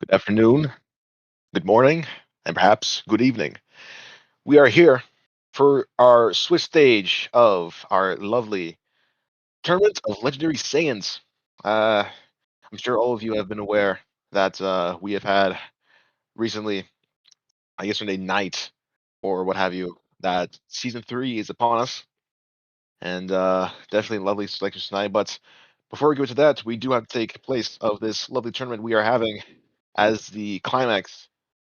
Good afternoon, good morning, and perhaps good evening. We are here for our Swiss stage of our lovely tournament of legendary Saiyans. Uh, I'm sure all of you have been aware that we have had recently, yesterday night or what have you, that season three is upon us, and definitely lovely selection tonight. But before we go to that, we do have to take place of this lovely tournament we are having as the climax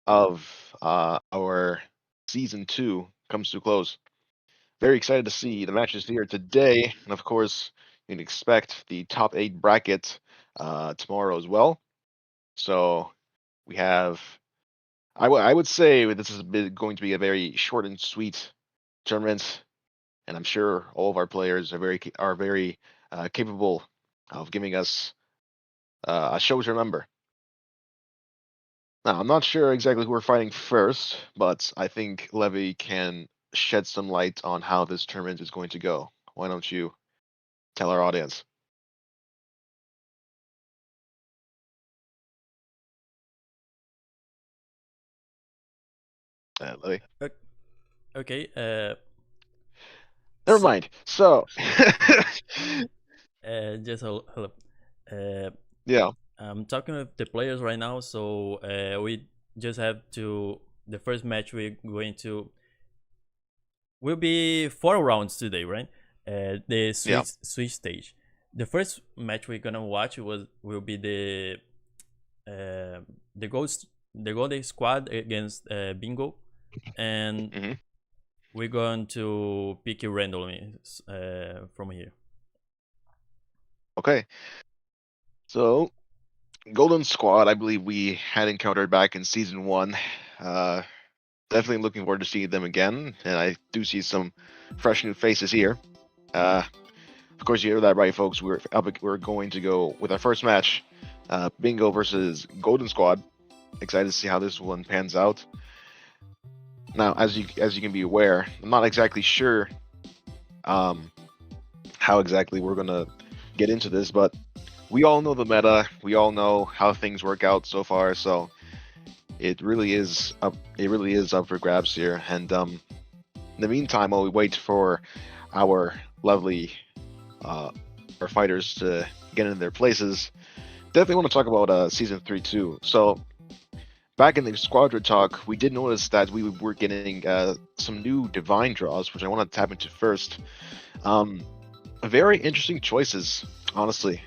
of our season two comes to a close. Very excited to see the matches here today, and of course, you can expect the top eight bracket tomorrow as well. So we have, I would say this is going to be a very short and sweet tournament, and I'm sure all of our players are very capable of giving us a show to remember. Now, I'm not sure exactly who we're fighting first, but I think Levy can shed some light on how this tournament is going to go. Why don't you tell our audience? Levy? O- Okay, Never so mind. So, just hello. Uh, yeah, I'm talking with the players right now, so we just have to. The first match we're going to will be 4 rounds today, right? The yeah. switch stage. The first match we're gonna watch will be uh, the ghost the golden squad against bingo, and Hmm. we're going to pick it randomly from here. Okay. So, Golden Squad, I believe we had encountered back in season one. Uh, Definitely looking forward to seeing them again, and I do see some fresh new faces here. Uh, Of course, you hear that right, folks. We're going to go with our first match, Bingo versus Golden Squad. Excited to see how this one pans out. Now, as you can be aware, I'm not exactly sure um, how exactly we're gonna get into this, but we all know the meta. We all know how things work out so far. So it really is up. It really is up for grabs here. And in the meantime, while we wait for our lovely uh, our fighters to get in their places, definitely want to talk about season three too. So back in the Squadra talk, we did notice that we were getting some new divine draws, which I want to tap into first. Um, Very interesting choices, honestly.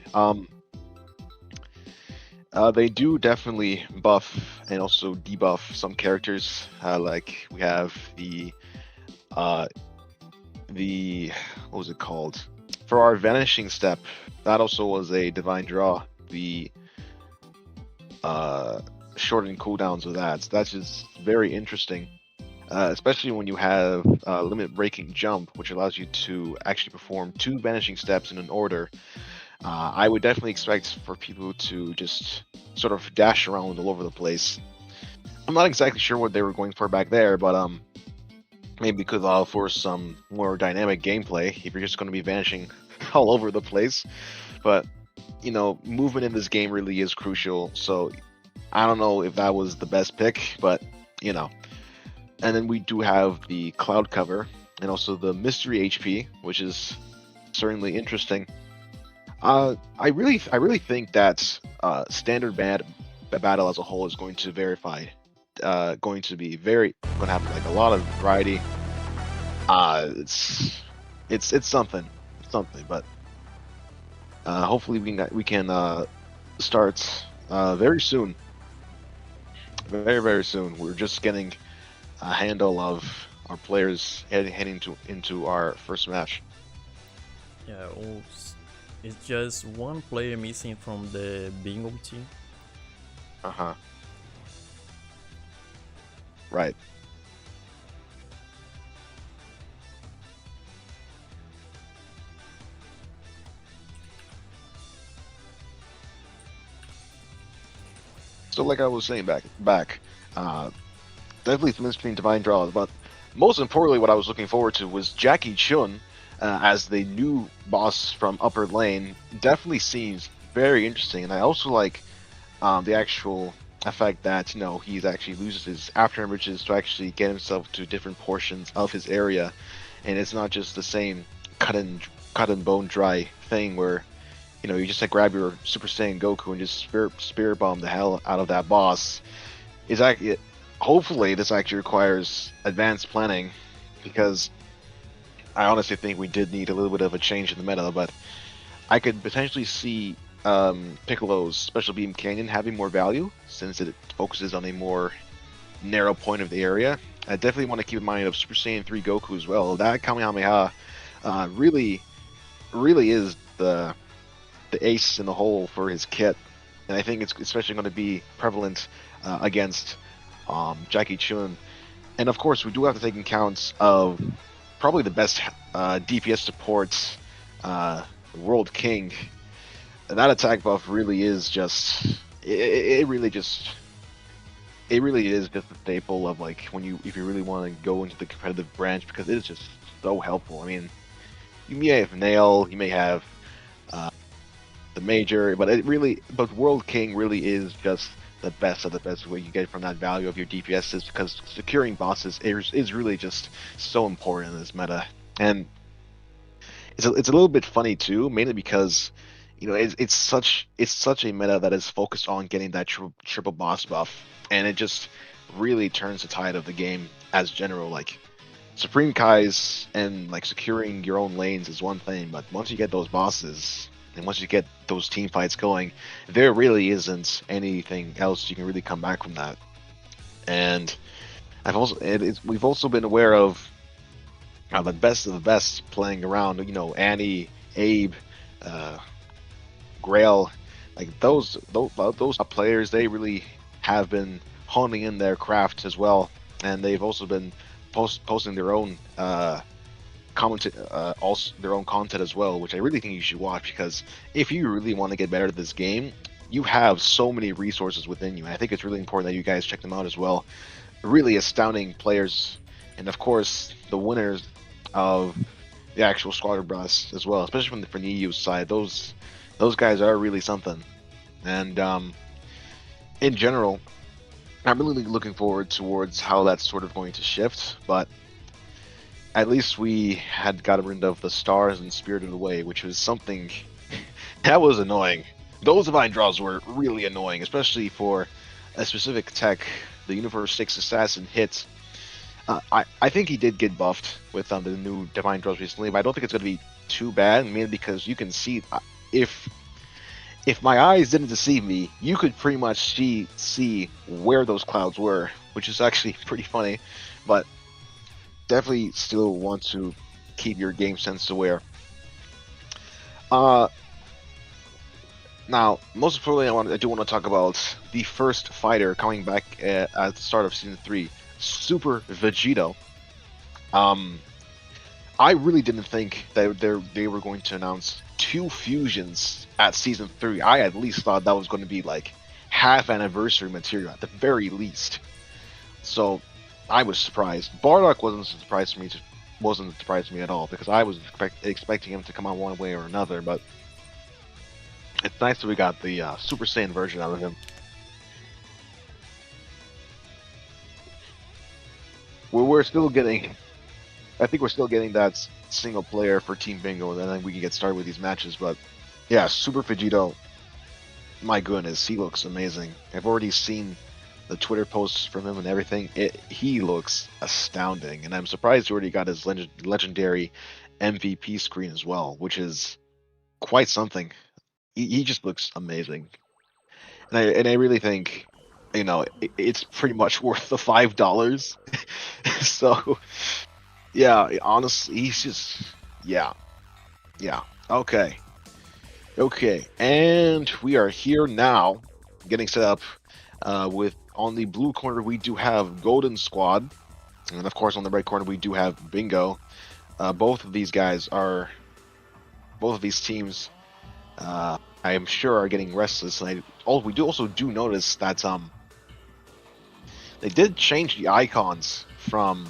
They do definitely buff and also debuff some characters. Like we have uh, the what was it called? For our vanishing step, that also was a divine draw. The uh, shortened cooldowns of that. So that's just very interesting, especially when you have limit breaking jump, which allows you to actually perform two vanishing steps in an order. I would definitely expect for people to just sort of dash around all over the place. I'm not exactly sure what they were going for back there, but maybe could allow for some more dynamic gameplay if you're just going to be vanishing all over the place. But movement in this game really is crucial. So I don't know if that was the best pick, but you know. And then we do have the cloud cover and also the mystery HP, which is certainly interesting. I really think that standard battle as a whole is going to verify, going to be going to have like a lot of variety. It's something, but hopefully we can start very soon, very soon. We're just getting a handle of our players heading into our first match. Yeah, it's just one player missing from the bingo team. Uh huh. Right. So like I was saying back, uh, definitely some interesting divine draws, but most importantly, what I was looking forward to was Jackie Chun as the new boss from Upper Lane. Definitely seems very interesting, and I also like the actual. effect that he's actually loses his after images to actually get himself to different portions of his area, and it's not just the same cut and bone dry thing where you just like grab your Super Saiyan Goku and just spear bomb the hell out of that boss. Is actually hopefully this actually requires advanced planning, because I honestly think we did need a little bit of a change in the meta, but I could potentially see Piccolo's Special Beam Canyon having more value since it focuses on a more narrow point of the area. I definitely want to keep in mind of Super Saiyan 3 Goku as well. That Kamehameha really, really is the ace in the hole for his kit, and I think it's especially going to be prevalent against Jackie Chun. And of course, we do have to take account of probably the best DPS supports, World King. And that attack buff really is just it really just it really is just a staple of like when if you really want to go into the competitive branch, because it is just so helpful. I mean, you may have Nail, you may have uh, the Major, but World King really is just the best of the best way you get from that value of your DPSs, because securing bosses is really just so important in this meta. And it's a little bit funny too, mainly because it's such a meta that is focused on getting that triple boss buff, and it just really turns the tide of the game as general. Like Supreme Kais and like securing your own lanes is one thing, but once you get those bosses and once you get those team fights going, there really isn't anything else you can really come back from that. And we've also been aware of the best playing around. Annie, Abe, uh, Grail, like those top players, they really have been honing in their craft as well, and they've also been posting their own also their own content as well, which I really think you should watch, because if you really want to get better at this game, you have so many resources within you. And I think it's really important that you guys check them out as well. Really astounding players, and of course the winners of the actual Squadra Brass as well, especially from the EU side. Those guys are really something. And in general, I'm really looking forward towards how that's sort of going to shift. But at least we had got rid of the stars and Spirited Away, which was something that was annoying. Those divine draws were really annoying, especially for a specific tech, the Universe 6 Assassin hit. I think he did get buffed with the new divine draws recently, but I don't think it's going to be too bad, mainly because you can see if if my eyes didn't deceive me, you could pretty much see where those clouds were, which is actually pretty funny. But definitely still want to keep your game sense aware. Uh, Now, most importantly, I do want to talk about the first fighter coming back at the start of season 3, Super Vegito. Um, I really didn't think that they were going to announce 2 fusions at season 3. I at least thought that was going to be like half anniversary material at the very least. So I was surprised. Bardock wasn't surprised to me at all, because I was expecting him to come out one way or another. But it's nice that we got the Super Saiyan version out of him. We're still getting, I think we're still getting that single player for Team Bingo, and then we can get started with these matches. But yeah, Super Vegito, my goodness, he looks amazing. I've already seen the Twitter posts from him and everything. He looks astounding, and I'm surprised he already got his legendary MVP screen as well, which is quite something. He just looks amazing, and I really think it's pretty much worth the $5. So yeah, honestly, he's just yeah, yeah. Okay, okay, and we are here now, getting set up. With on the blue corner we do have Golden Squad, and of course on the right corner we do have Bingo. Both of these guys are both of these teams. I am sure are getting restless, and we do also notice that they did change the icons from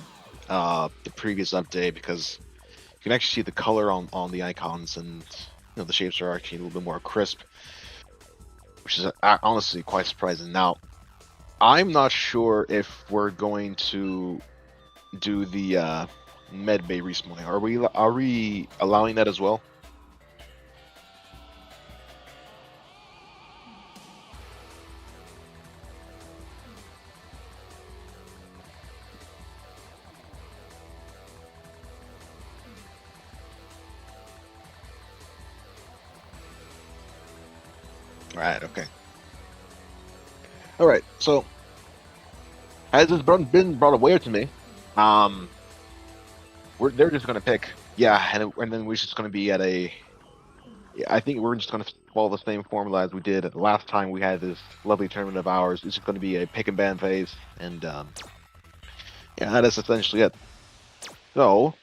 the previous update, because you can actually see the color on the icons, and the shapes are actually a little bit more crisp, which is honestly quite surprising. Now, I'm not sure if we're going to do the med bay respawning. Are we allowing that as well? Right. Okay. All right. So as it's been brought aware to me, um, they're just gonna pick, yeah, and then we're just gonna be at a. Yeah, I think we're just gonna follow the same formula as we did the last time we had this lovely tournament of ours. It's just gonna be a pick and ban phase, and yeah, that is essentially it. So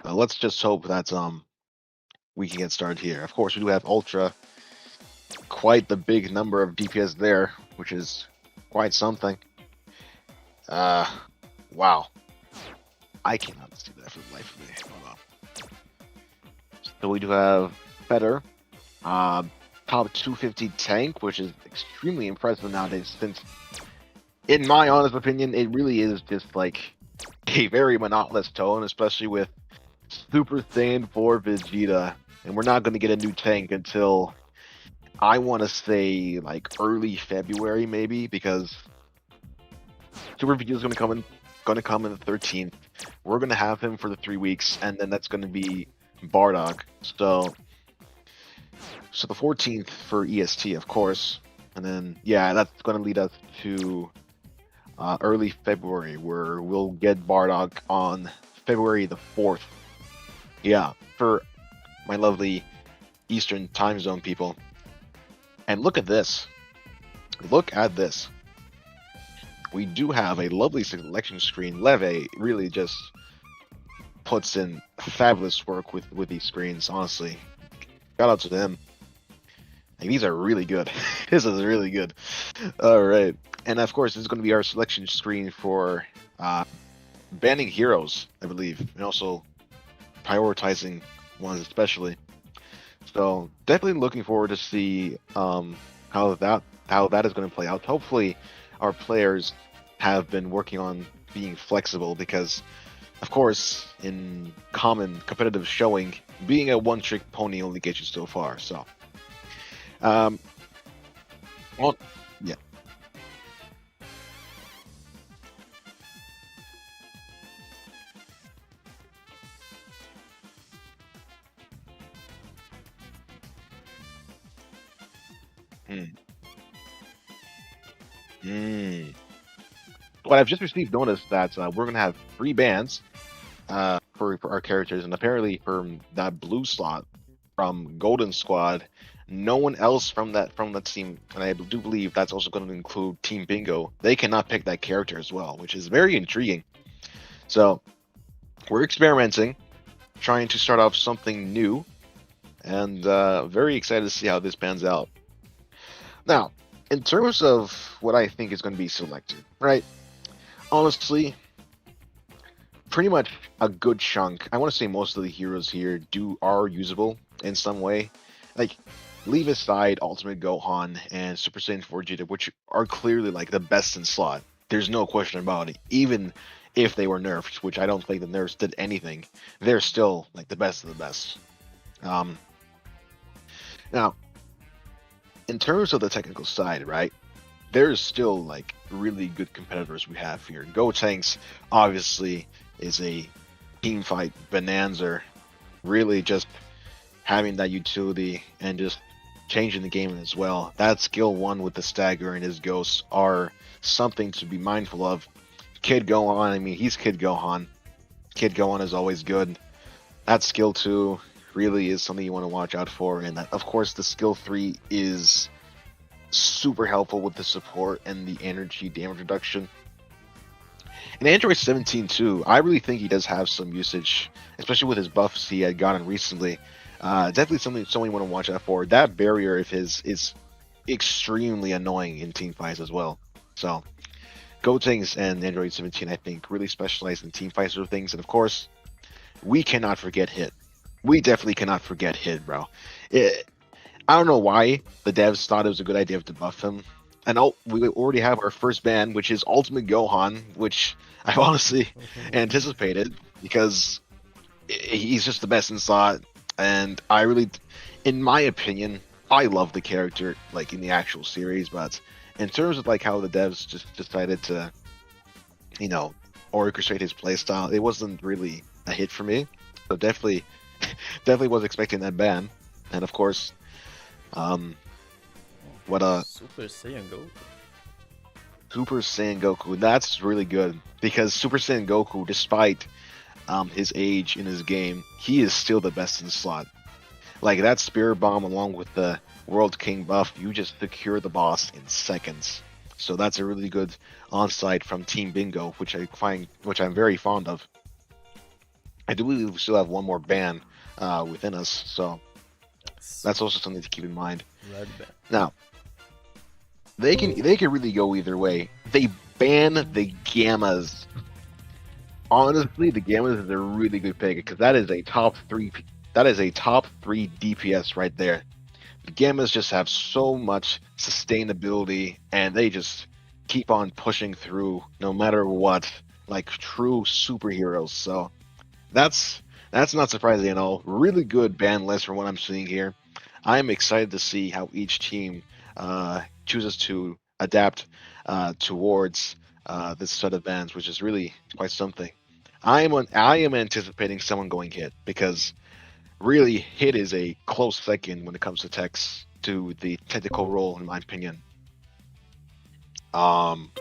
let's just hope that we can get started here. Of course, we do have Ultra, quite the big number of DPS there, which is quite something. Uh, wow. I cannot see that for the life of me. Hold on. So we do have Fetter, uh, top 250 tank, which is extremely impressive nowadays, since, in my honest opinion, it really is just like a very monotonous tone, especially with Super Saiyan 4 Vegeta. And we're not going to get a new tank until, I want to say, like early February, maybe, because Super Vegeta is going to come in the 13th. We're going to have him for the 3 weeks, and then that's going to be Bardock. So the 14th for EST, of course, and then yeah, that's going to lead us to early February, where we'll get Bardock on February the 4th. Yeah, for my lovely Eastern time zone people. And look at this. Look at this. We do have a lovely selection screen. Leve really just puts in fabulous work with these screens, honestly. Shout out to them. Like, these are really good. This is really good. All right. And of course, this is going to be our selection screen for banning heroes, I believe, and also prioritizing ones especially. So definitely looking forward to see how that is going to play out. Hopefully, our players have been working on being flexible, because, of course, in common competitive showing, being a one-trick pony only gets you so far. So, well, yeah. Hmm. Hmm. Well, I've just received notice that we're going to have 3 bans for our characters, and apparently from that blue slot from Golden Squad, no one else from that team, and I do believe that's also going to include Team Bingo. They cannot pick that character as well, which is very intriguing. So we're experimenting, trying to start off something new, and very excited to see how this pans out. Now, in terms of what I think is going to be selected, right? Honestly, pretty much a good chunk. I want to say most of the heroes here are usable in some way. Like, leave aside Ultimate Gohan and Super Saiyan 4 Vegeta, which are clearly like the best in slot. There's no question about it. Even if they were nerfed, which I don't think the nerfs did anything, they're still like the best of the best. Now, in terms of the technical side, right? There's still like really good competitors we have here. Gotenks obviously is a team fight bonanza, really just having that utility and just changing the game as well. That skill 1 with the stagger and his ghosts are something to be mindful of. Kid Gohan, I mean, he's Kid Gohan. Kid Gohan is always good. That skill 2 really is something you want to watch out for, and that, of course, the skill 3 is super helpful with the support and the energy damage reduction. And Android 17 too, I really think he does have some usage, especially with his buffs he had gotten recently. Definitely something you want to watch out for. That barrier of his is extremely annoying in team fights as well. So Gotenks and Android 17, I think, really specialize in team fights or things. And of course, we cannot forget Hit. We definitely cannot forget Hit, bro. I don't know why the devs thought it was a good idea to buff him. I know we already have our first ban, which is Ultimate Gohan, which I honestly anticipated because he's just the best in slot, and I really, in my opinion, I love the character like in the actual series, but in terms of like how the devs just decided to, you know, orchestrate his playstyle, it wasn't really a hit for me. So definitely, definitely was expecting that ban, and of course, um, what a Super Saiyan Go. Super Saiyan Goku. That's really good because Super Saiyan Goku, despite his age in his game, he is still the best in the slot. Like that Spirit Bomb along with the World King buff, you just secure the boss in seconds. So that's a really good on-site from Team Bingo, which I'm very fond of. I do believe we still have one more ban within us, so That's that's also something to keep in mind. red band. Now, they can really go either way. They ban the Gammas. Honestly, the Gammas is a really good pick because that is a top three. That is a top three DPS right there. The Gammas just have so much sustainability, and they just keep on pushing through no matter what, like true superheroes. So that's that's not surprising at all. Really good ban list from what I'm seeing here. I'm excited to see how each team chooses to adapt towards this set of bans, which is really quite something. I am anticipating someone going hit because really hit is a close second when it comes to techs to the technical role, in my opinion. Um,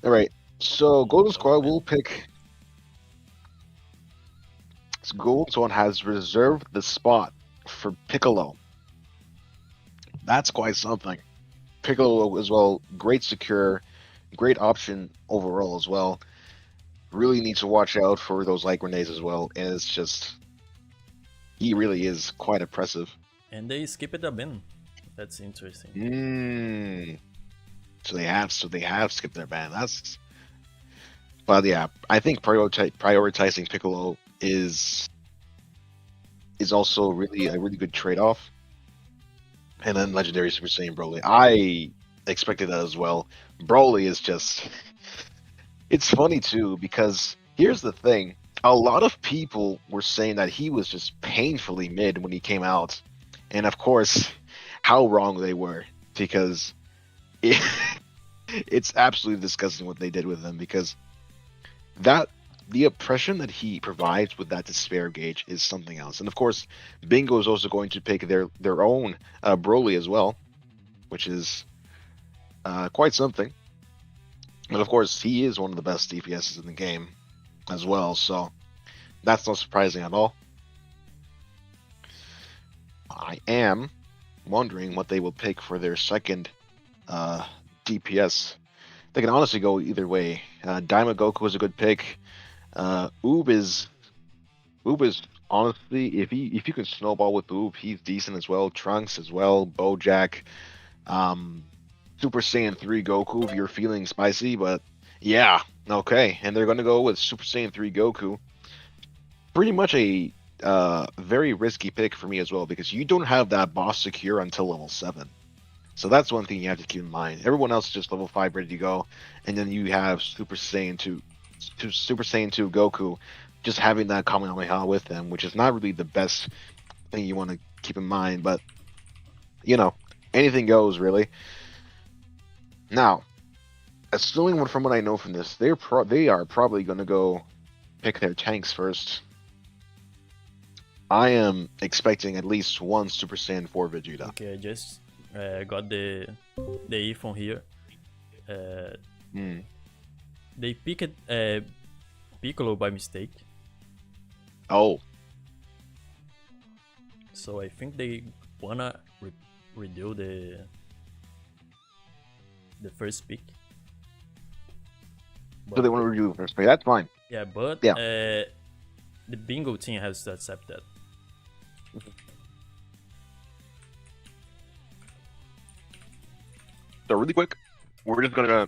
all right, so Golden Squad will pick. Golden Squad has reserved the spot for Piccolo. That's quite something. Piccolo as well, great secure, great option overall as well. Really needs to watch out for those light grenades as well. And it's just he really is quite impressive. And they skip it a bin. That's interesting. So they have skipped their ban. That's but yeah, I think prioritizing Piccolo is also really a really good trade off. And then Legendary Super Saiyan Broly. I expected that as well. Broly is just it's funny too because here's the thing. A lot of people were saying that he was just painfully mid when he came out. And of course, how wrong they were because it, it's absolutely disgusting what they did with him because that the oppression that he provides with that despair gauge is something else. And of course, Bingo is also going to pick their own Broly as well, which is quite something. And of course, he is one of the best DPSs in the game as well, so that's not surprising at all. I am wondering what they will pick for their second DPS. They can honestly go either way. Daima Goku is a good pick. Oob is honestly, if you can snowball with Oob, he's decent as well. Trunks as well. Bojack, um, Super Saiyan 3 Goku if you're feeling spicy, but yeah, okay. And they're gonna go with Super Saiyan 3 Goku. Pretty much a very risky pick for me as well because you don't have that boss secure until level 7. So that's one thing you have to keep in mind. Everyone else is just level 5 ready to go, and then you have Super Saiyan 2 Goku just having that Kamehameha with them, which is not really the best thing you want to keep in mind, but you know, anything goes really. Now, assuming from what I know from this, they are probably going to go pick their tanks first. I am expecting at least one Super Saiyan 4 Vegeta. Okay, I just got the iPhone here. They picked Piccolo by mistake, Oh, so I think they wanna redo the first pick. so they want to review first. But that's fine. Yeah, but Yeah. the Bingo team has to accept that. So really quick, we're just gonna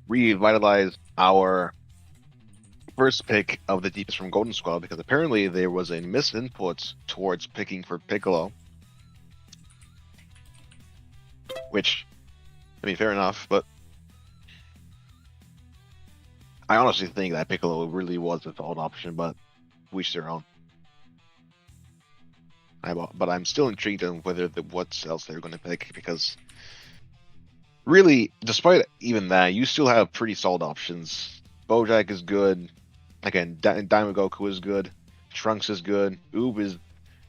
revitalize our first pick of the deepest from Golden Squad because apparently there was a misinput towards picking for Piccolo, which, I mean, fair enough, but I honestly think that Piccolo really was a solid option, but we their own. But I'm still intrigued on what else they're going to pick because really, despite even that, you still have pretty solid options. Bojack is good. Again, Daima Goku is good. Trunks is good. Oob is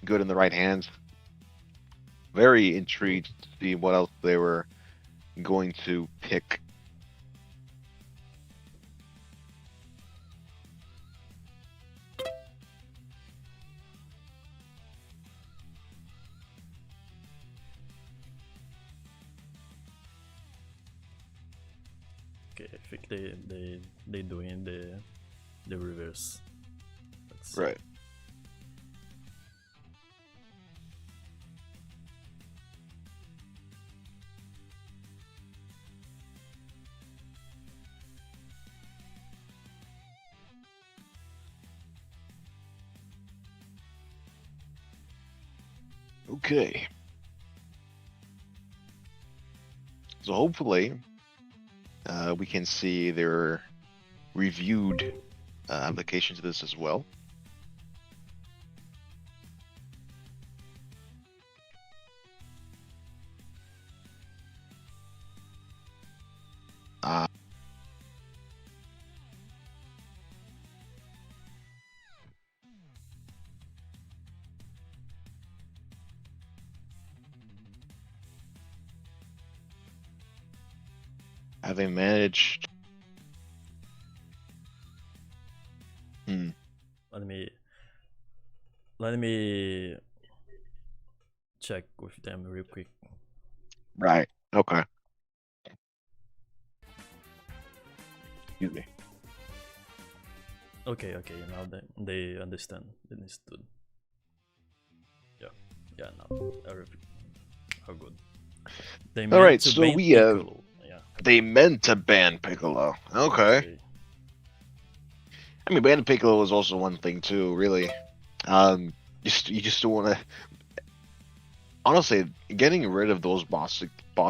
good in the right hands. Very intrigued to see what else they were going to pick. Okay, I think they doing the reverse. Let's see. Right. Okay. So hopefully, we can see their reviewed applications of this as well. Uh, having managed. Hmm. Let me check with them real quick. Right. Okay. Excuse me. Okay, now they understand. They understood. Yeah, now everything are good. They All meant right. to So ban we have. Piccolo. Yeah. They meant to ban Piccolo. Okay. I mean, banning Piccolo is also one thing too. Really. You just don't want to. Honestly, getting rid of those boss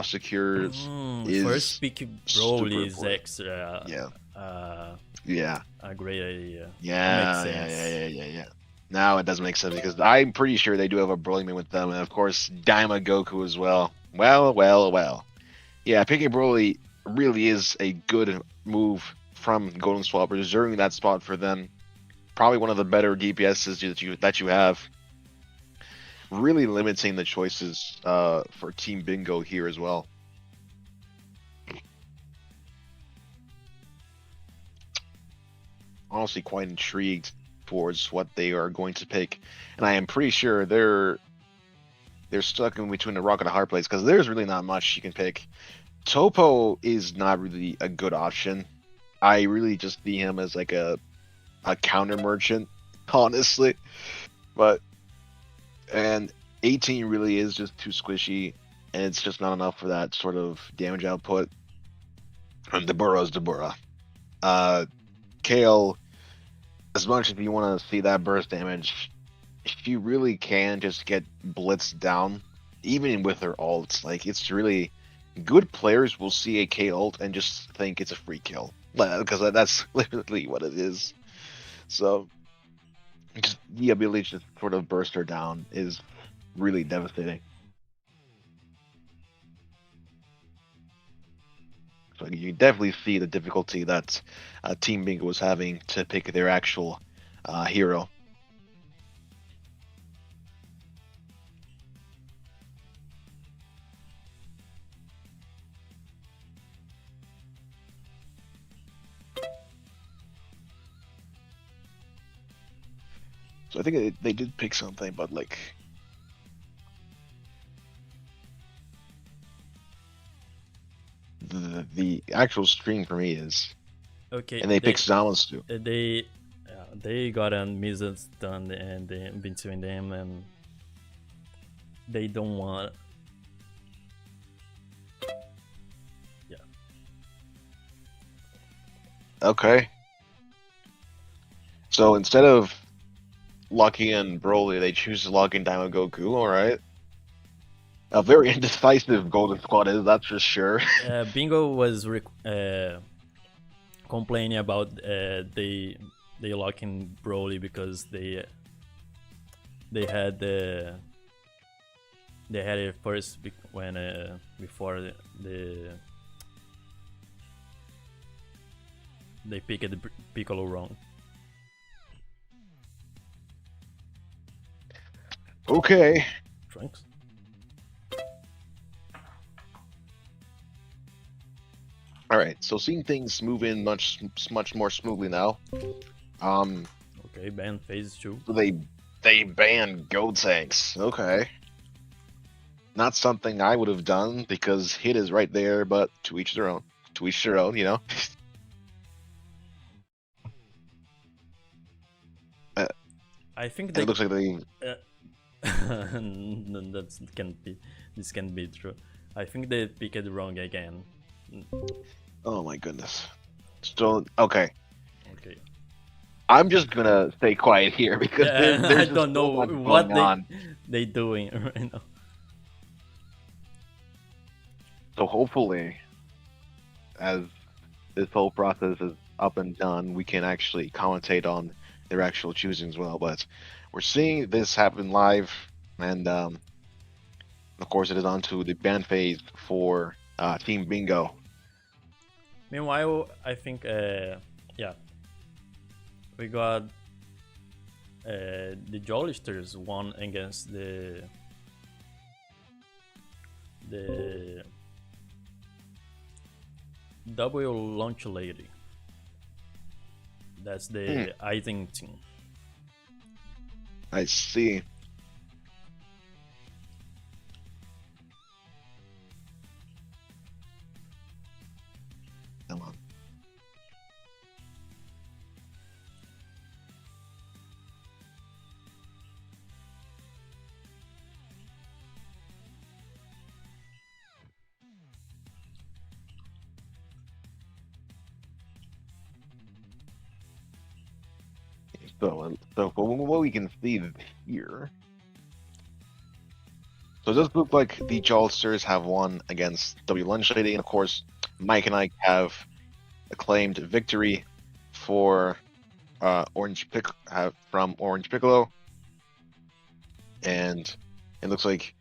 secures First is pick super Broly is important. extra. Yeah. Uh, Yeah. a great idea. Makes Yeah. Yeah. sense. Yeah. Yeah. Yeah. Yeah. Now it does make sense because I'm pretty sure they do have a Broly main with them, and of course Daima Goku as well. Well. Yeah, picking Broly really is a good move from Golden Swap, reserving that spot for them. Probably one of the better DPSs that you have. Really limiting the choices for Team Bingo here as well. Honestly, quite intrigued towards what they are going to pick, and I am pretty sure they're stuck in between a rock and a hard place because there's really not much you can pick. Topo is not really a good option. I really just see him as like a counter merchant, honestly. But and 18 really is just too squishy, and it's just not enough for that sort of damage output. And Deborah's Deborah. Kale, as much as you want to see that burst damage, she really can just get blitzed down, even with her ults. Like it's really good players will see a K ult and just think it's a free kill, because that's literally what it is. So just the ability to just sort of burst her down is really devastating. So you definitely see the difficulty that Team Bingo was having to pick their actual hero. So I think they did pick something, but like the actual stream for me is, Okay, and they picked Zalans too. they got a misunderstanding and between them, and they don't want. Yeah. Okay. So instead of locking in Broly, they choose to lock in Diamond Goku. All right, a very indecisive Golden Squad is that's for sure. Bingo was complaining about they locking Broly because they had they had it first when before they picked the Piccolo wrong. Okay. Trunks. All right. So seeing things move in much more smoothly now. Okay, ban phase 2. So they banned Gold Tanks. Okay. Not something I would have done because hit is right there, but to each their own. To each their own, you know. I think And they it looks like they. no, that can't be. This can't be true. I think they picked it wrong again. Oh my goodness. So okay, Okay. I'm just gonna stay quiet here because Yeah, I there's just don't so know much what going on. they doing right now. So hopefully, as this whole process is up and done, we can actually commentate on their actual choosing as well. But we're seeing this happen live, and of course, it is on to the ban phase for Team Bingo. Meanwhile, I think yeah, we got the Jolisters won against the W Launch Lady. That's the Icing team. I see. Come on. So from what we can see here, so it does look like the Jolsters have won against W Lunch Lady, and of course, Mike and I have acclaimed victory for from Orange Piccolo, and it looks like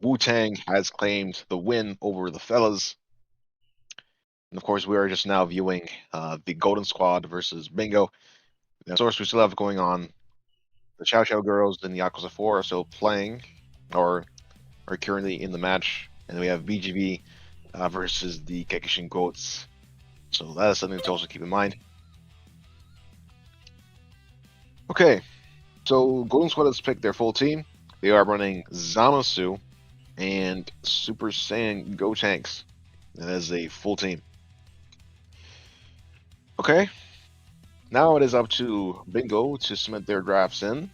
Wu Tang has claimed the win over the fellas. And of course, we are just now viewing the Golden Squad versus Bingo. And of course, we still have going on the Chow Chow Girls and the Yakuza 4 are still playing or are currently in the match. And then we have BGB versus the Gekishin Goats. So that is something to also keep in mind. Okay, so Golden Squad has picked their full team. They are running Zamasu and Super Saiyan Gotenks. That is a full team. Okay, now it is up to Bingo to submit their drafts in.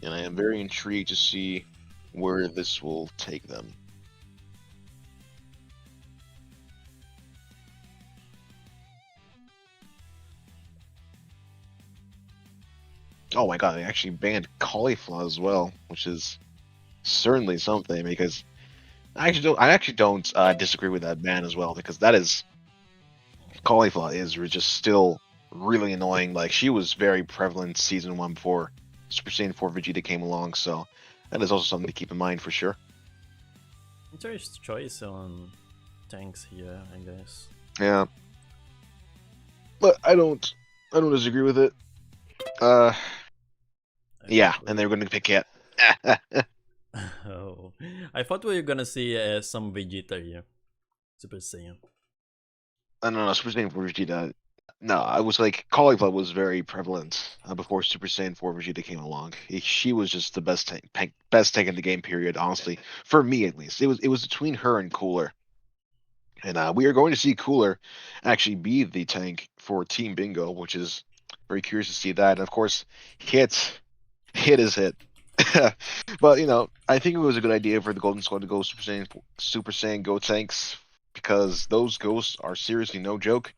And I am very intrigued to see where this will take them. Oh my god, they actually banned cauliflower as well, which is certainly something because I actually don't disagree with that ban as well because that is cauliflower is just still really annoying. Like she was very prevalent season 1 before Super Saiyan 4 Vegeta came along, so that is also something to keep in mind for sure. Interesting choice on tanks here, I guess. Yeah, but I don't disagree with it. Uh, yeah, and they're going to pick it. Oh, I thought we were gonna see some Vegeta here, Super Saiyan. I don't know, Super Saiyan 4 Vegeta. No, I was like cauliflower was very prevalent before Super Saiyan 4 Vegeta came along. She was just the best tank in the game. Period. Honestly, for me at least, it was between her and Cooler, and we are going to see Cooler actually be the tank for Team Bingo, which is very curious to see that. And of course, hit is hit. But I think it was a good idea for the Golden Squad to go Super Saiyan Go tanks because those ghosts are seriously no joke,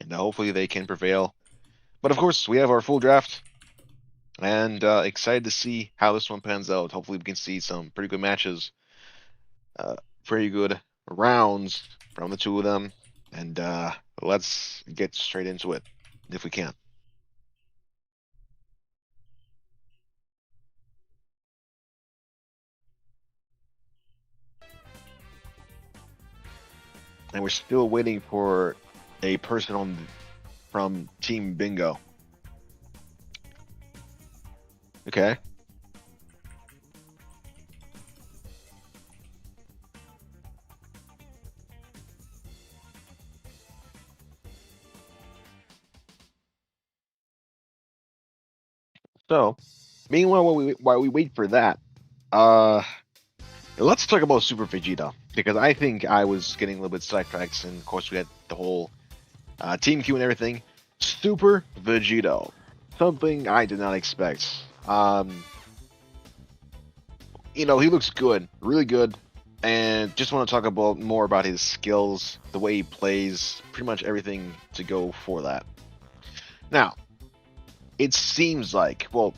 and hopefully they can prevail But of course, we have our full draft, and excited to see how this one pans out. Hopefully, we can see some pretty good matches, uh, pretty good rounds from the two of them, and let's get straight into it if we can. And we're still waiting for a person on from Team Bingo. Okay. So, meanwhile, while we wait for that, uh, let's talk about Super Vegeta because I think I was getting a little bit sidetracked, and of course we had the whole Team Q and everything. Super Vegito, something I did not expect. You know, he looks good, really good, and just want to talk about more about his skills, the way he plays, pretty much everything to go for that. Now, it seems like, well,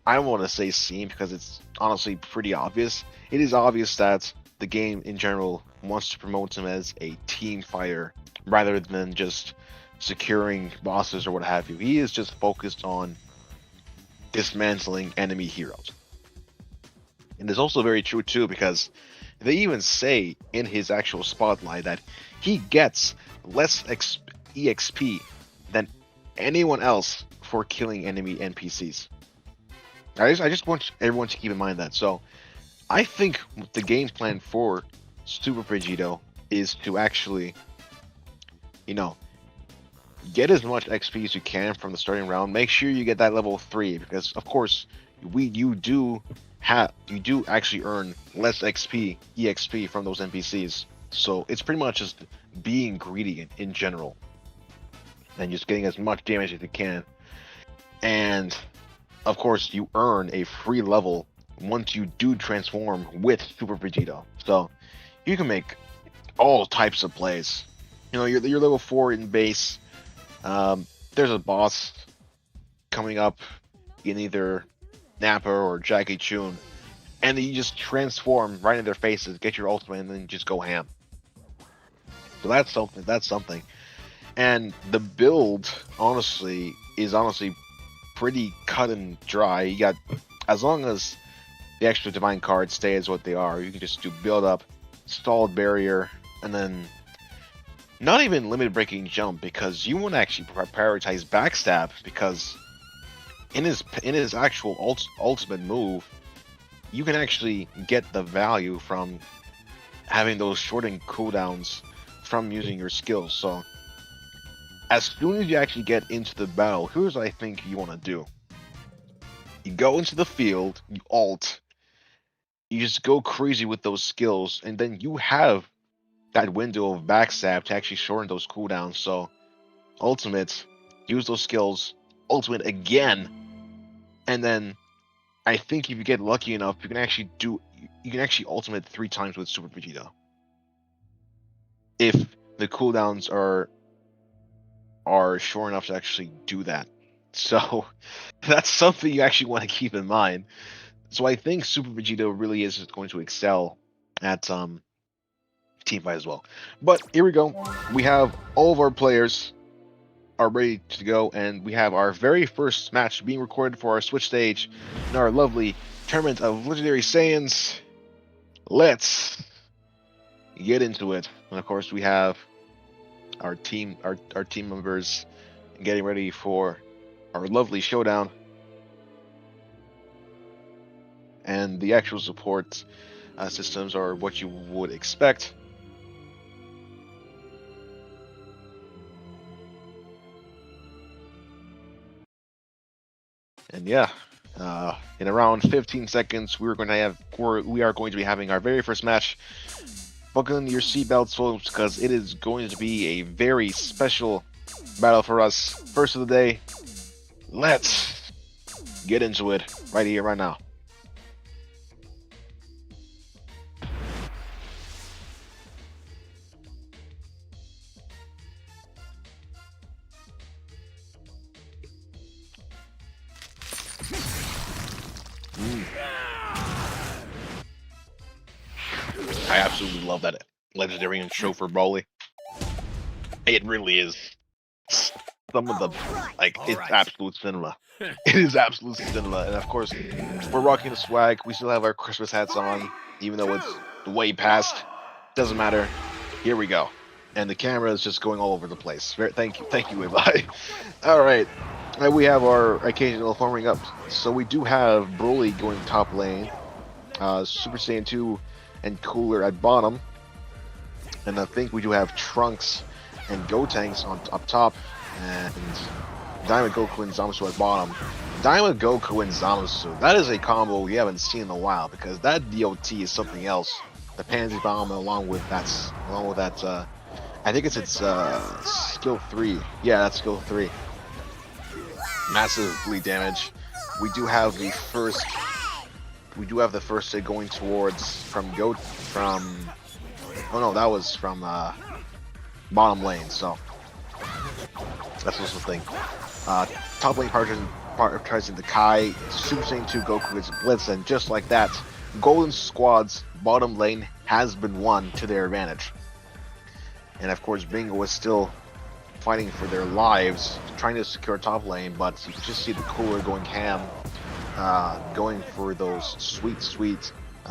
I don't want to say seem because it's honestly pretty obvious. It is obvious that the game in general wants to promote him as a team fighter rather than just securing bosses or what have you. He is just focused on dismantling enemy heroes. And it's also very true too because they even say in his actual spotlight that he gets less EXP than anyone else for killing enemy NPCs. I just want everyone to keep in mind that. So I think the game plan for Super Vegito is to actually, you know, get as much XP as you can from the starting round. Make sure you get that level 3 because, of course, you do actually earn less EXP from those NPCs. So it's pretty much just being greedy in general and just getting as much damage as you can. And of course, you earn a free level once you do transform with Super Vegito. So you can make all types of plays. You know, you're level 4 in base. There's a boss coming up in either Nappa or Jackie Chun, and you just transform right in their faces, get your ultimate, and then just go ham. So that's something. That's something. And the build, honestly, is pretty cut and dry. You got, as long as the extra divine cards stay as what they are, you can just do build up, stalled barrier, and then not even limit breaking jump because you want to actually prioritize backstab because in his actual ultimate move, you can actually get the value from having those shortened cooldowns from using your skills. So as soon as you actually get into the battle, here's what I think you want to do. You go into the field, you ult, you just go crazy with those skills, and then you have that window of backstab to actually shorten those cooldowns. So ultimate, use those skills, ultimate again, and then I think if you get lucky enough, you can actually ultimate 3 times with Super Vegeta. If the cooldowns are short enough to actually do that. So that's something you actually want to keep in mind. So I think Super Vegeta really is going to excel at team fight as well. But here we go. We have all of our players are ready to go, and we have our very first match being recorded for our Switch stage in our lovely tournament of legendary Saiyans. Let's get into it. And of course, we have our team members getting ready for our lovely showdown. And the actual support systems are what you would expect. And yeah, in around 15 seconds, we are going to be having our very first match. Buckle in your seatbelts, folks, because it is going to be a very special battle for us. First of the day. Let's get into it right here, right now. I absolutely love that legendary intro for Broly. It really is some of the it's absolute cinema. It is absolute cinema, and of course, we're rocking the swag. We still have our Christmas hats on, even though it's way past. Doesn't matter. Here we go, and the camera is just going all over the place. Thank you, Levi. All right, and we have our occasional forming up. So we do have Broly going top lane, Super Saiyan 2 and Cooler at bottom, and I think we do have Trunks and Gotenks on up top, and Diamond Goku and Zamasu at bottom. Diamond Goku and Zamasu, that is a combo we haven't seen in a while, because that DOT is something else. The Pansy Bomb along with that I think it's skill 3. Yeah, that's skill 3. Massive bleed damage. We do have the first hit going towards from oh no, that was from bottom lane, so that's also the thing. Top lane prioritizing the Kai, Super Saiyan 2 Goku is Blitz, and just like that, Golden Squad's bottom lane has been won to their advantage. And of course, Bingo is still fighting for their lives, trying to secure top lane, but you can just see the Cooler going ham, going for those sweet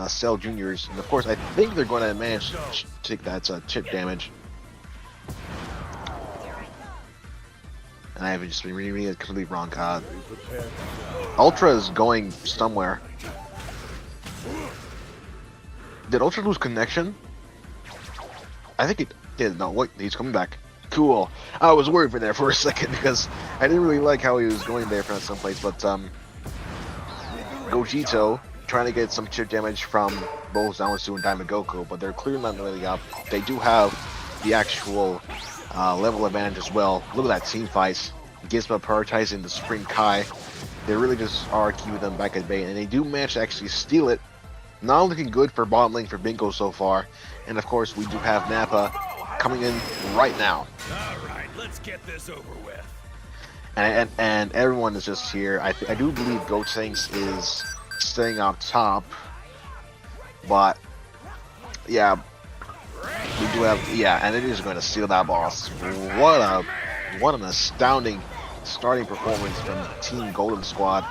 Cell Juniors, and of course, I think they're going to manage to take that chip damage. And I have just been reading it completely wrong. Ultra is going somewhere. Did Ultra lose connection? I think it did. No, wait, he's coming back. Cool. I was worried for there for a second because I didn't really like how he was going there from someplace, but Gogito trying to get some chip damage from both Zamasu and Diamond Goku, but they're clearly not really up. They do have the actual level advantage as well. Look at that team fight. Gizmo prioritizing the Spring Kai. They really just are keeping them back at bay, and they do manage to actually steal it. Not looking good for bottom lane for Bingo so far. And of course, we do have Nappa coming in right now. Alright, let's get this over with. And everyone is just here. I do believe Gotenks is staying up top. But yeah, we do have, and it is going to steal that boss. What an astounding starting performance from Team Golden Squad.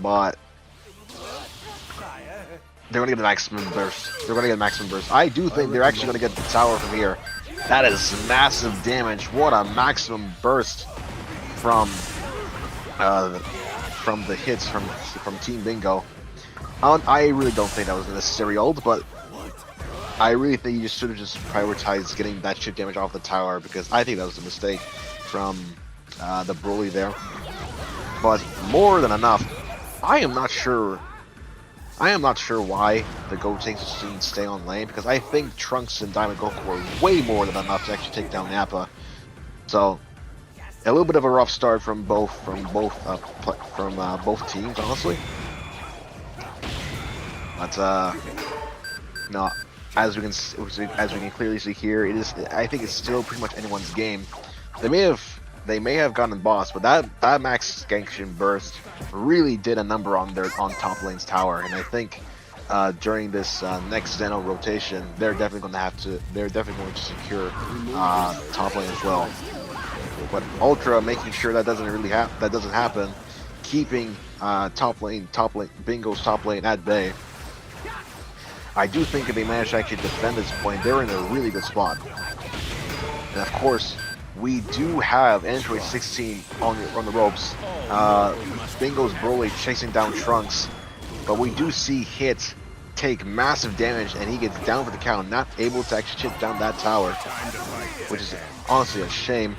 But they're going to get the maximum burst. I do think they're actually going to get the tower from here. That is massive damage. What a maximum burst from the hits from Team Bingo. I really don't think that was a necessary ult, but I really think you just should have just prioritized getting that chip damage off the tower, because I think that was a mistake from the Broly there. But more than enough. I am not sure why the Gotenks didn't stay on lane, because I think Trunks and Diamond Goku were way more than enough to actually take down Nappa. So a little bit of a rough start from both teams, honestly. But no, as we can clearly see here, I think it's still pretty much anyone's game. They may have gotten boss, but that max Gekishin burst really did a number on top lane's tower, and I think during this next Zeno rotation, they're definitely going to secure top lane as well. But Ultra making sure that doesn't happen, keeping Bingo's top lane at bay. I do think if they manage to actually defend this point, they're in a really good spot. And of course, we do have Android 16 on the ropes. Bingo's Broly chasing down Trunks, but we do see Hit take massive damage, and he gets down for the count, not able to actually chip down that tower, which is honestly a shame.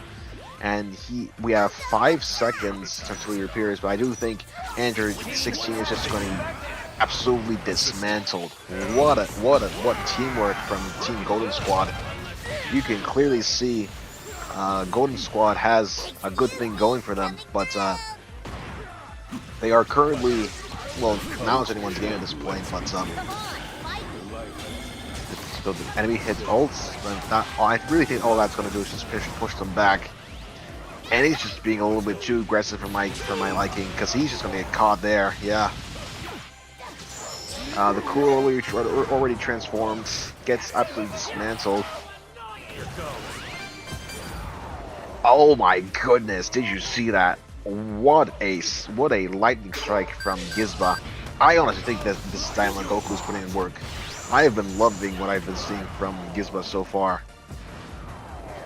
And we have 5 seconds until he appears, but I do think Android 16 is just going to be absolutely dismantled. What teamwork from Team Golden Squad. You can clearly see Golden Squad has a good thing going for them, but they are currently, well, now it's anyone's game at this point, but so the enemy hits ults, but I really think all that's going to do is just push them back. And he's just being a little bit too aggressive for my liking, because he's just going to get caught there. Yeah. The Cool already transformed, gets absolutely dismantled. Oh my goodness! Did you see that? What a lightning strike from Gizba. I honestly think that this Diamond Goku is putting in work. I have been loving what I've been seeing from Gizba so far.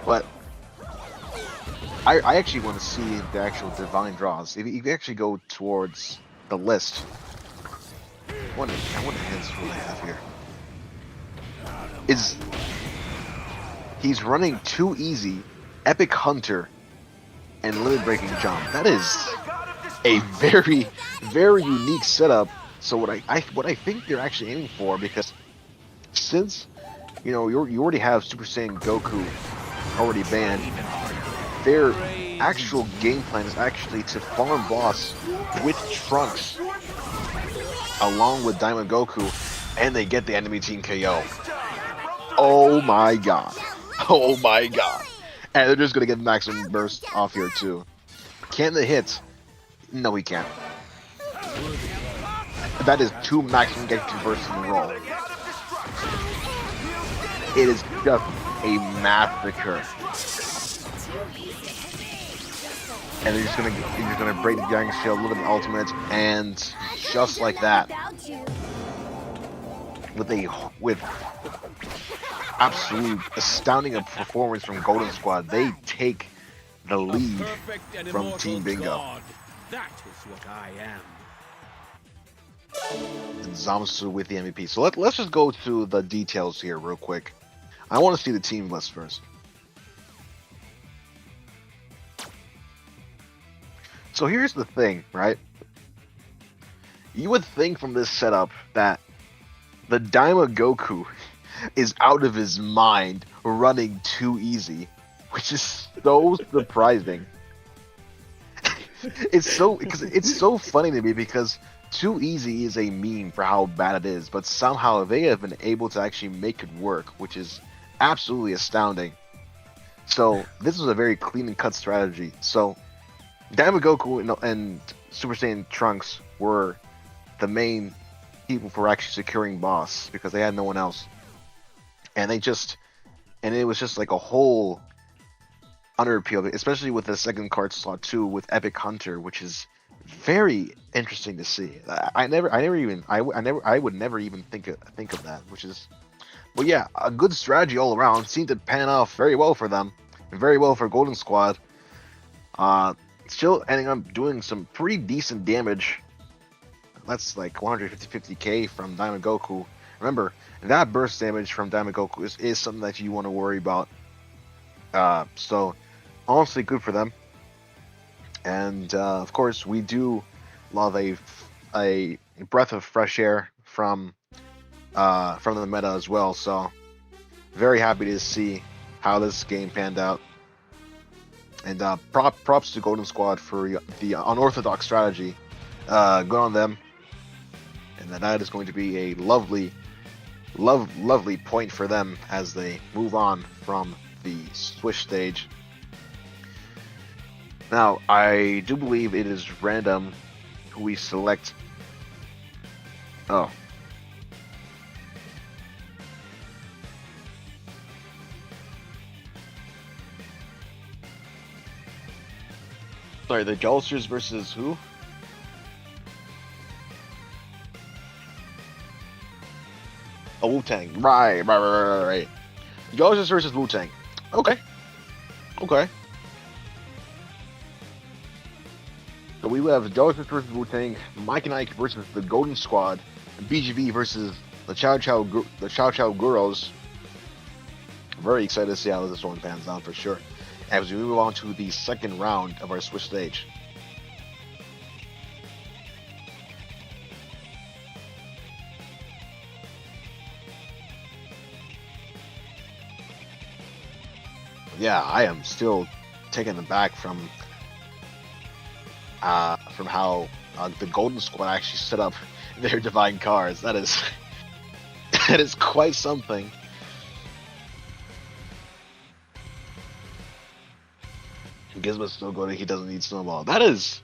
But I actually want to see the actual divine draws. If you actually go towards the list, what hints do I have here? Is he's running too easy, Epic Hunter, and limit breaking jump. That is a very, very unique setup. So what I think they're actually aiming for, because since you already have Super Saiyan Goku already banned, their actual game plan is actually to farm boss with Trunks along with Diamond Goku, and they get the enemy team KO. Oh my god. Oh my god. And they're just gonna get maximum burst off here too. Can they hit? No, he can't. That is 2 maximum Gekishin bursts in a row. It is just a massacre. And they're just gonna break the Dragon Shield, live in ultimate, and just like that, with absolute astounding performance from Golden Squad, they take the lead from Team Bingo. That is what I am. And Zamasu with the MVP. So let's just go through the details here real quick. I want to see the team list first. So here's the thing, right? You would think from this setup that the Daima Goku is out of his mind running too easy, which is so surprising. It's so funny to me because too easy is a meme for how bad it is, but somehow they have been able to actually make it work, which is absolutely astounding. So this was a very clean and cut strategy. So Daima Goku and Super Saiyan Trunks were the main people for actually securing boss because they had no one else. And it was just like a whole underappeal, especially with the second card slot too, with Epic Hunter, which is very interesting to see. I would never even think of that, which is, well, yeah, a good strategy all around. Seemed to pan off very well for them, and very well for Golden Squad. Still ending up doing some pretty decent damage. That's like 150k from Diamond Goku. Remember, that burst damage from Diamond Goku is something that you want to worry about. So, honestly, good for them. And of course, we do love a breath of fresh air from the meta as well. So, very happy to see how this game panned out. And props to Golden Squad for the unorthodox strategy. Good on them. And that is going to be a lovely point for them as they move on from the Swish stage. Now, I do believe it is random who we select. Oh. Sorry, the Jolsters versus who? Oh, Wu-Tang. Right. Jolsters versus Wu-Tang. Okay. So we have Jolsters versus Wu-Tang, Mike and Ike versus the Golden Squad, and BGB versus the Chow Chow Guros. Very excited to see how this one pans out for sure, as we move on to the second round of our Swiss stage. Yeah, I am still taken aback from how the Golden Squad actually set up their divine cards. That is that is quite something. Gizmo's still good. He doesn't need Snowball. That is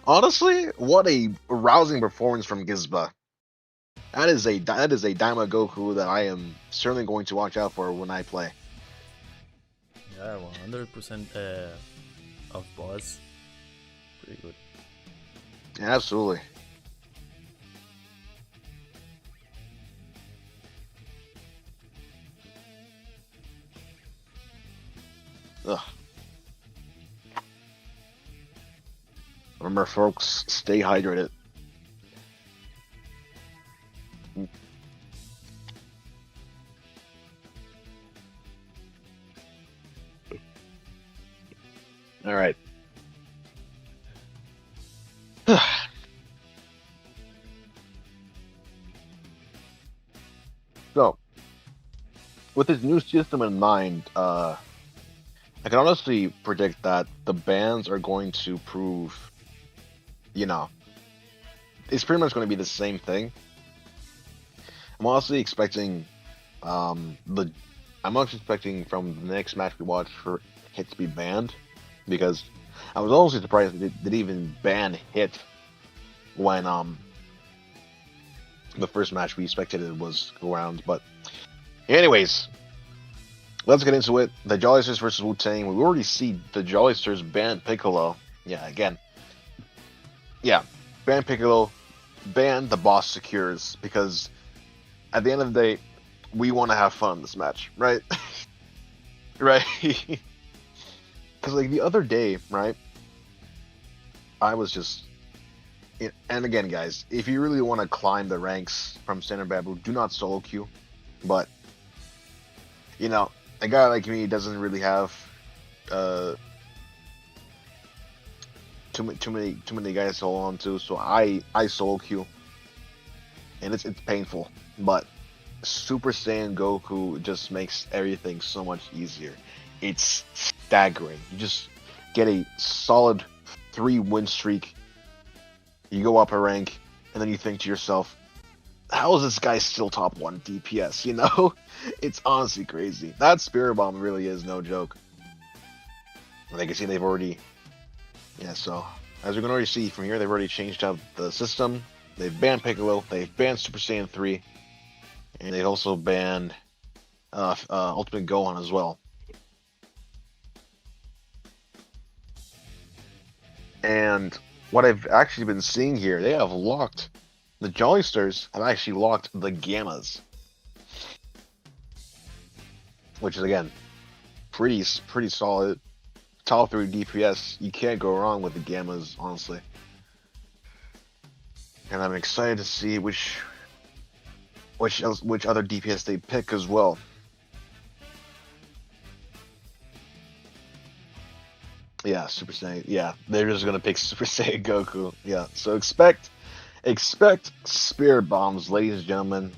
honestly what a rousing performance from Gizba. that is a Daima Goku that I am certainly going to watch out for when I play. Yeah, 100% of boss. Pretty good. Absolutely. Ugh. Remember, folks, stay hydrated. All right. So, with this new system in mind, I can honestly predict that the bans are going to prove, you know, it's pretty much going to be the same thing. I'm honestly expecting, the, I'm also expecting from the next match we watch for Hit to be banned, because I was honestly surprised they even ban Hit when the first match we spectated was go around. But anyways, let's get into it. The Jollysters versus Wu-Tang. We already see the Jollysters ban Piccolo. Yeah, again. Yeah, ban Piccolo, ban the boss secures, because at the end of the day, we want to have fun in this match, right? Right? Because like the other day, right? I was just, and again, guys, if you really want to climb the ranks from Standard Babu, do not solo queue. But a guy like me doesn't really have uh too many guys to hold on to, so I solo queue, and it's painful. But Super Saiyan Goku just makes everything so much easier. It's staggering. You just get a solid 3-win streak. You go up a rank, and then you think to yourself, how is this guy still top 1 DPS? It's honestly crazy. That Spirit Bomb really is no joke. And they can see they've already, yeah. So as we can already see from here, they've already changed out the system. They've banned Piccolo. They've banned Super Saiyan 3, and they also banned Ultimate Gohan as well. And what I've actually been seeing here, the Jollysters have actually locked the Gammas, which is again pretty solid. Top 3 DPS, you can't go wrong with the Gammas, honestly. And I'm excited to see which other DPS they pick as well. Yeah, Super Saiyan. Yeah, they're just gonna pick Super Saiyan Goku. Yeah, so expect Spirit Bombs, ladies and gentlemen.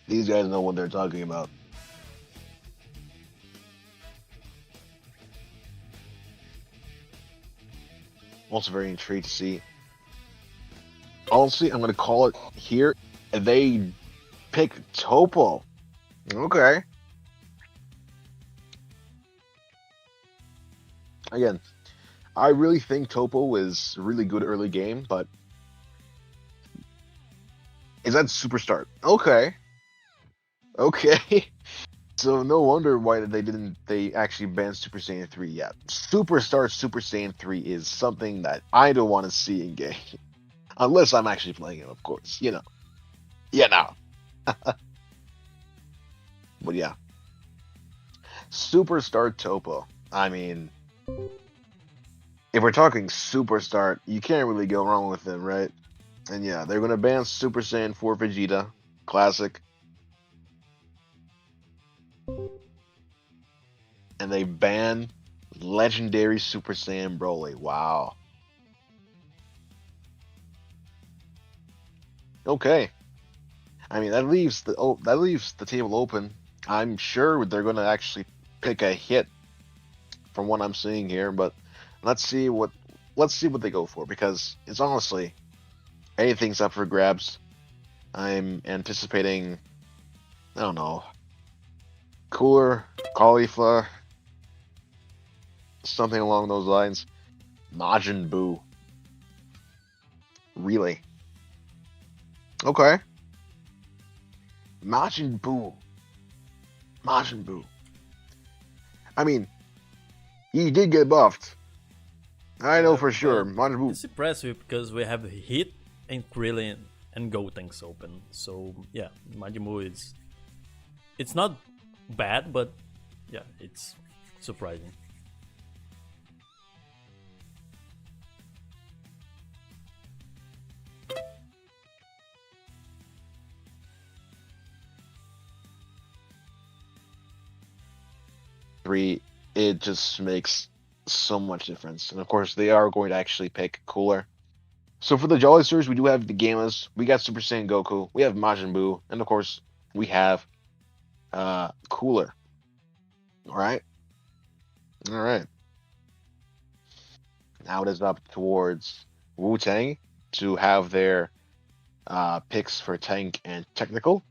These guys know what they're talking about. Also very intrigued to see. Honestly, I'm gonna call it here. They pick Topo. Okay. Again, I really think Topo is really good early game, but is that Superstar? Okay. Okay. So no wonder why they actually banned Super Saiyan 3 yet. Superstar Super Saiyan 3 is something that I don't want to see in game. Unless I'm actually playing it, of course. Yeah, no. But yeah. Superstar Topo. I mean, if we're talking Superstar, you can't really go wrong with them, right? And yeah, they're gonna ban Super Saiyan 4 Vegeta. Classic. And they ban Legendary Super Saiyan Broly. Wow. Okay. I mean, that leaves the table open. I'm sure they're gonna actually pick a hit from what I'm seeing here, but let's see what they go for, because it's honestly anything's up for grabs. I'm anticipating, I don't know, Cooler, Cauliflower, something along those lines. Majin Buu. Really? Okay. Majin Buu. Majin Buu. I mean, he did get buffed. I know Yeah, for sure. but Majin Buu. it's impressive because we have Hit and Krillin and Gotenks open. So yeah, Majin Buu is it's not bad, but yeah, it's surprising. Three, it just makes so much difference. And of course, they are going to actually pick Cooler. So for the Jolly Series, we do have the Gammas, we got Super Saiyan Goku, we have Majin Buu, and of course, we have Cooler. All right, all right. Now it is up towards Wu Tang to have their picks for tank and technical.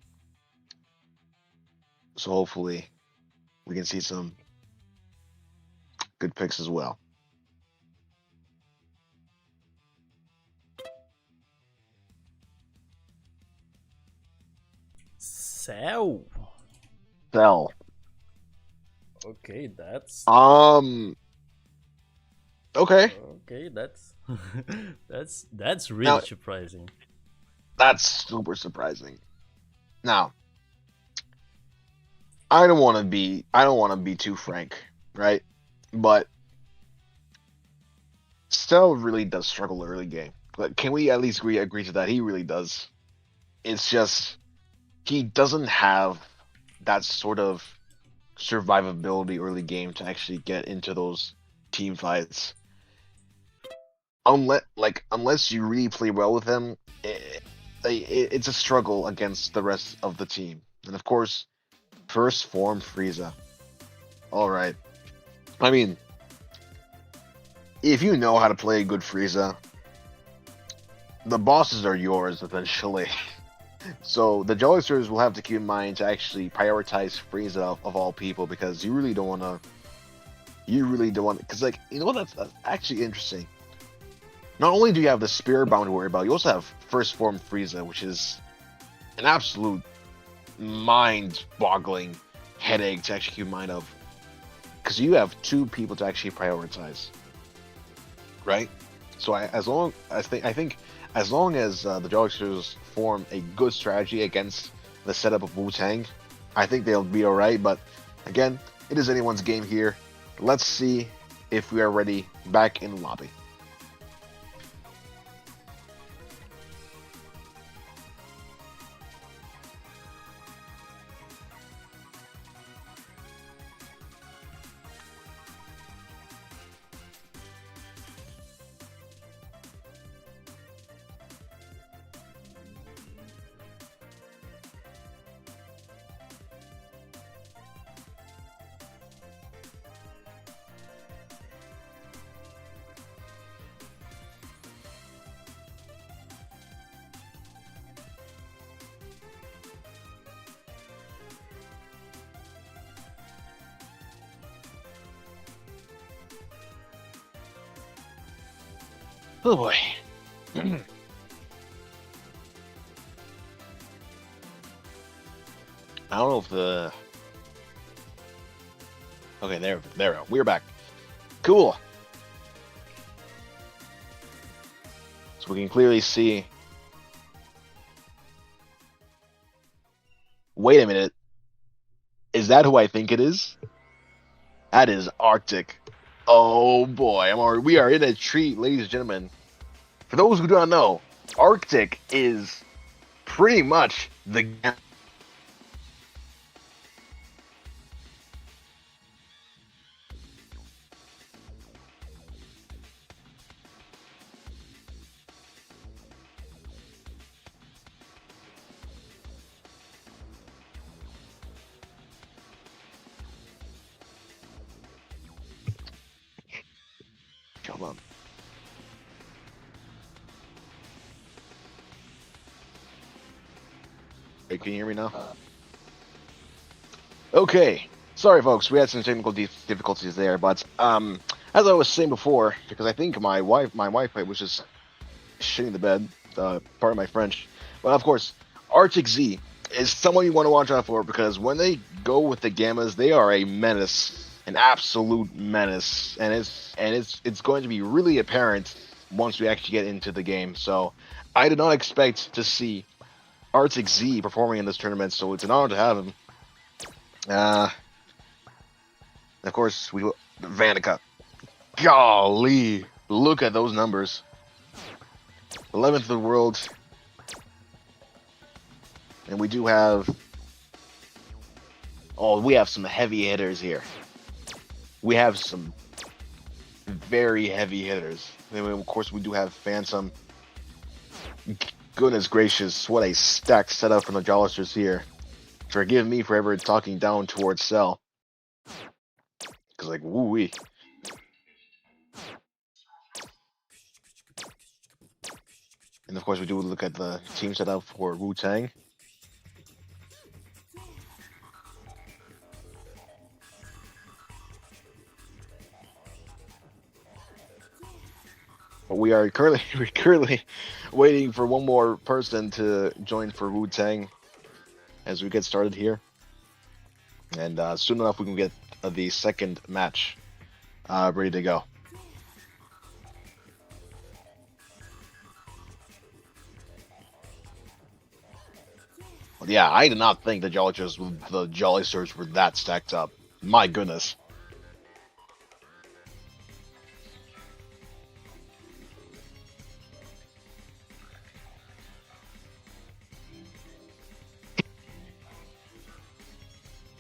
So hopefully, we can see some good picks as well. So Cell. okay, that's Um. Okay. okay. That's that's Now really surprising. that's super surprising. Now I don't want to be too frank, right? But Stell really does struggle early game. But can we at least agree to that? He really does. It's just he doesn't have that sort of survivability early game to actually get into those team fights. Unless you really play well with him, it's a struggle against the rest of the team. And of course, first form Frieza. All right. I mean, if you know how to play a good Frieza, the bosses are yours eventually. So the Jolisters will have to keep in mind to actually prioritize Frieza of all people because you really don't want to. You really don't want because that's actually interesting. Not only do you have the Spirit Bound to worry about, you also have First Form Frieza, which is an absolute mind-boggling headache to actually keep in mind of. Because you have two people to actually prioritize, right? So I think as long as the Jolisters form a good strategy against the setup of Wu Tang, I think they'll be all right. But again, it is anyone's game here. Let's see if we are ready back in the lobby. Oh boy. I don't know if the. Okay, there we go. We're back. Cool. So we can clearly see. Wait a minute. Is that who I think it is? That is Arctic. Oh boy, we are in a treat, ladies and gentlemen. For those who do not know, Arctic is pretty much the come on. Hey, can you hear me now? Okay. Sorry, folks. We had some technical difficulties there, but as I was saying before, because I think my Wi-Fi was just shitting the bed. Pardon my French. But of course, Arctic Z is someone you want to watch out for because when they go with the Gammas, they are a menace, an absolute menace, and it's going to be really apparent once we actually get into the game. So I did not expect to see Arctic Z performing in this tournament, so it's an honor to have him. Of course, Vanica. Golly, look at those numbers. 11th in the world. And we do have... Oh, we have some heavy hitters here. We have some very heavy hitters. And of course, we do have Phantom. Goodness gracious, what a stacked setup from the Jolisters here. Forgive me for ever talking down towards Cell. Because, like, woo-wee. And of course, we do look at the team setup for Wu-Tang. But we're currently waiting for one more person to join for Wu-Tang as we get started here. And soon enough, we can get the second match ready to go. But yeah, I did not think the Jolisters were that stacked up. My goodness.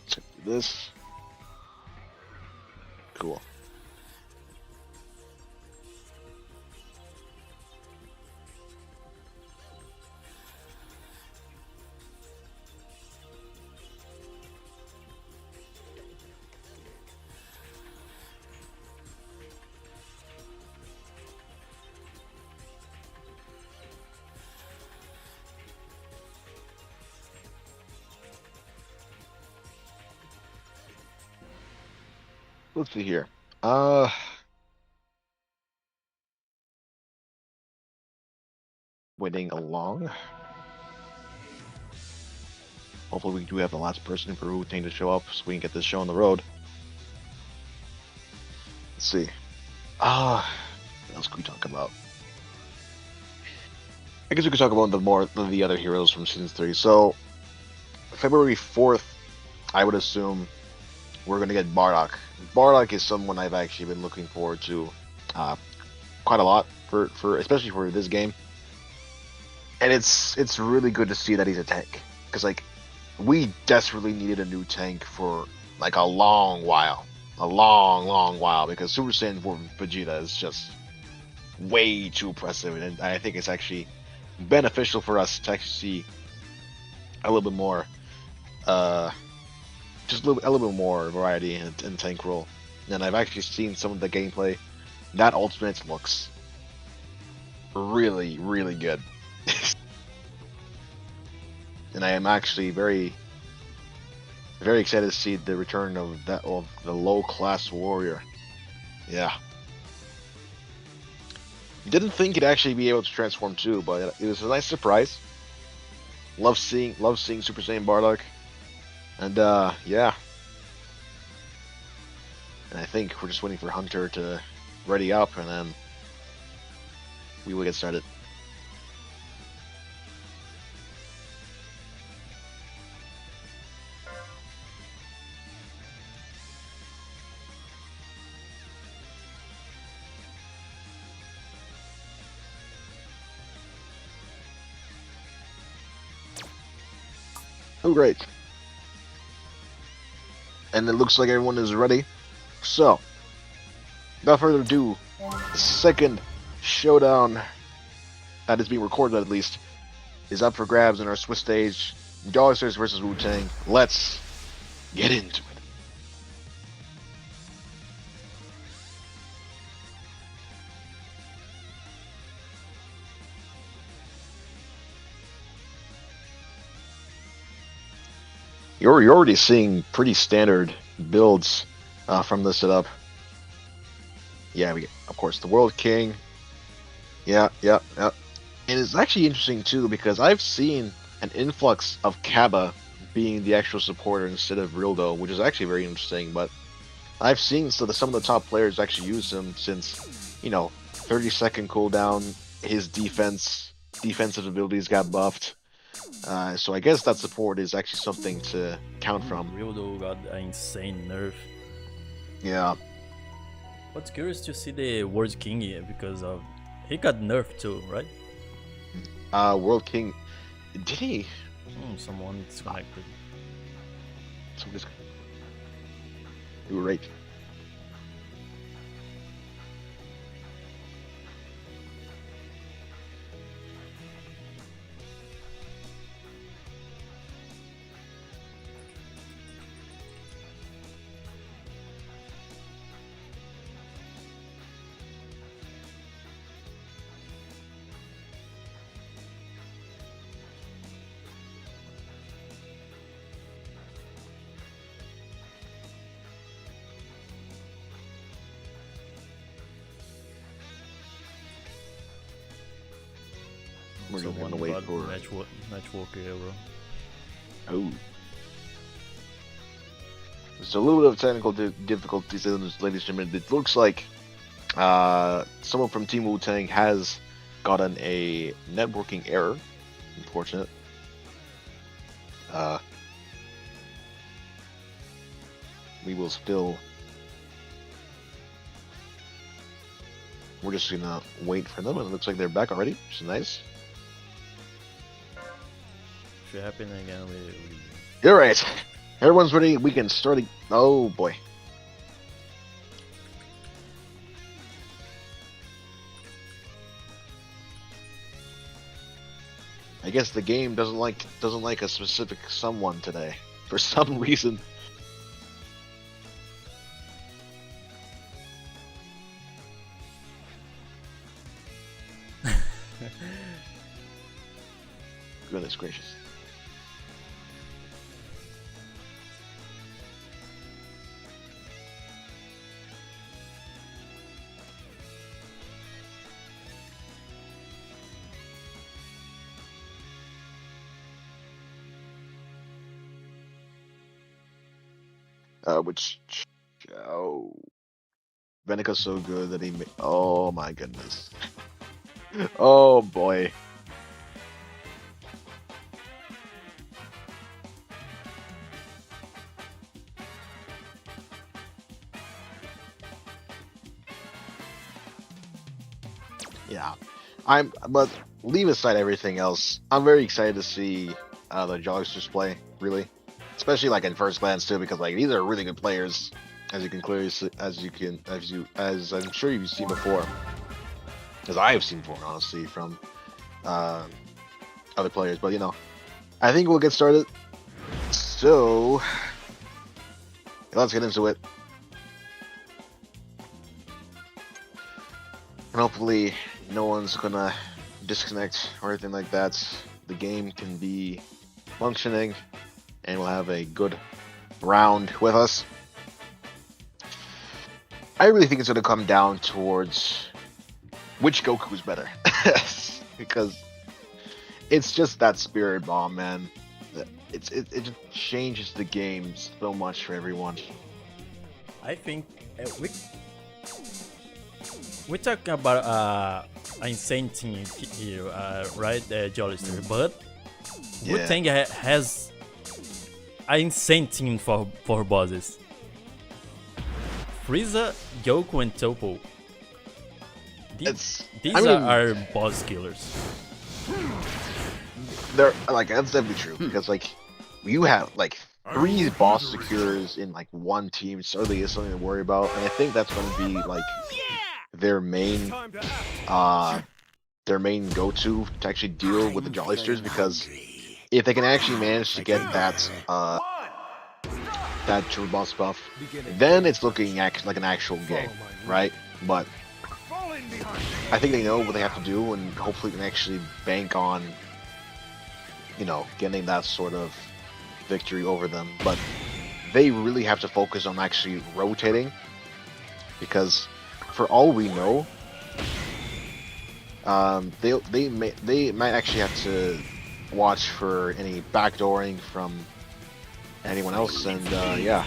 Check this. Cool. Let's see here. Waiting along. Hopefully we do have the last person for Wu-Tang to show up so we can get this show on the road. Let's see. What else can we talk about? I guess we could talk about the other heroes from Season 3. So, February 4th, I would assume we're going to get Bardock. Bardock is someone I've actually been looking forward to quite a lot, for especially for this game. And it's really good to see that he's a tank. Because, like, we desperately needed a new tank for, like, a long while. A long while. Because Super Saiyan 4 Vegeta is just way too impressive. And I think it's actually beneficial for us to actually see a little bit more, just a little bit more variety in tank role. And I've actually seen some of the gameplay. That ultimate looks really, really good. And I am actually very, very excited to see the return of the low-class warrior. Yeah. Didn't think it'd actually be able to transform too, but it was a nice surprise. Love seeing Super Saiyan Bardock, and yeah. And I think we're just waiting for Hunter to ready up, and then we will get started. Oh, great. And it looks like everyone is ready. So, without further ado, the second showdown that is being recorded, at least, is up for grabs in our Swiss stage. Jolisters versus Wu-Tang. Let's get into it. You're already seeing pretty standard builds from this setup. Yeah, we get, of course, the World King. Yeah. And it's actually interesting too because I've seen an influx of Kaba being the actual supporter instead of Rildo, which is actually very interesting. But I've seen some of the top players actually use him since, 30-second cooldown, his defensive abilities got buffed. So I guess that support is actually something to count from. Rildo got an insane nerf. Yeah. What's curious to see the World King here because of he got nerfed too, right? World King, did he? Someone disconnected. You were right. We're just gonna wait for Matchwalker Hero. Oh. There's a little bit of technical difficulties in this, ladies and gentlemen. It looks like someone from Team Wu-Tang has gotten a networking error. Unfortunate. We will still... We're just gonna wait for them, and it looks like they're back already, which is nice. Should happen again. You're right. Everyone's ready. We can start. Oh boy. I guess the game doesn't like a specific someone today for some reason. Goodness gracious. Oh, Venica's so good that he made. Oh my goodness. Oh boy. Yeah, but leave aside everything else, I'm very excited to see the Jolisters play, really, especially like in first glance too, because like these are really good players, as you can clearly see, as I'm sure you've seen before, as I have seen before, honestly, from other players. But I think we'll get started. So let's get into it. And hopefully no one's gonna disconnect or anything like that. The game can be functioning and we'll have a good round with us. I really think it's gonna come down towards which Goku's better. Because it's just that spirit bomb, man. It just changes the game so much for everyone. I think we're talking about an insane team here, right, Jolister? But Wu-Tang has an insane team for bosses. Frieza, Goku, and Toppo. These are boss killers. They're like, that's definitely true, because like you have like 3 boss secures in like one team. Certainly is something to worry about, and I think that's going to be like their main go-to to actually deal with the Jolisters, because if they can actually manage to get that true boss buff, then it's looking like an actual game, right? But I think they know what they have to do, and hopefully can actually bank on getting that sort of victory over them. But they really have to focus on actually rotating, because for all we know, They might actually have to watch for any backdooring from anyone else, and yeah,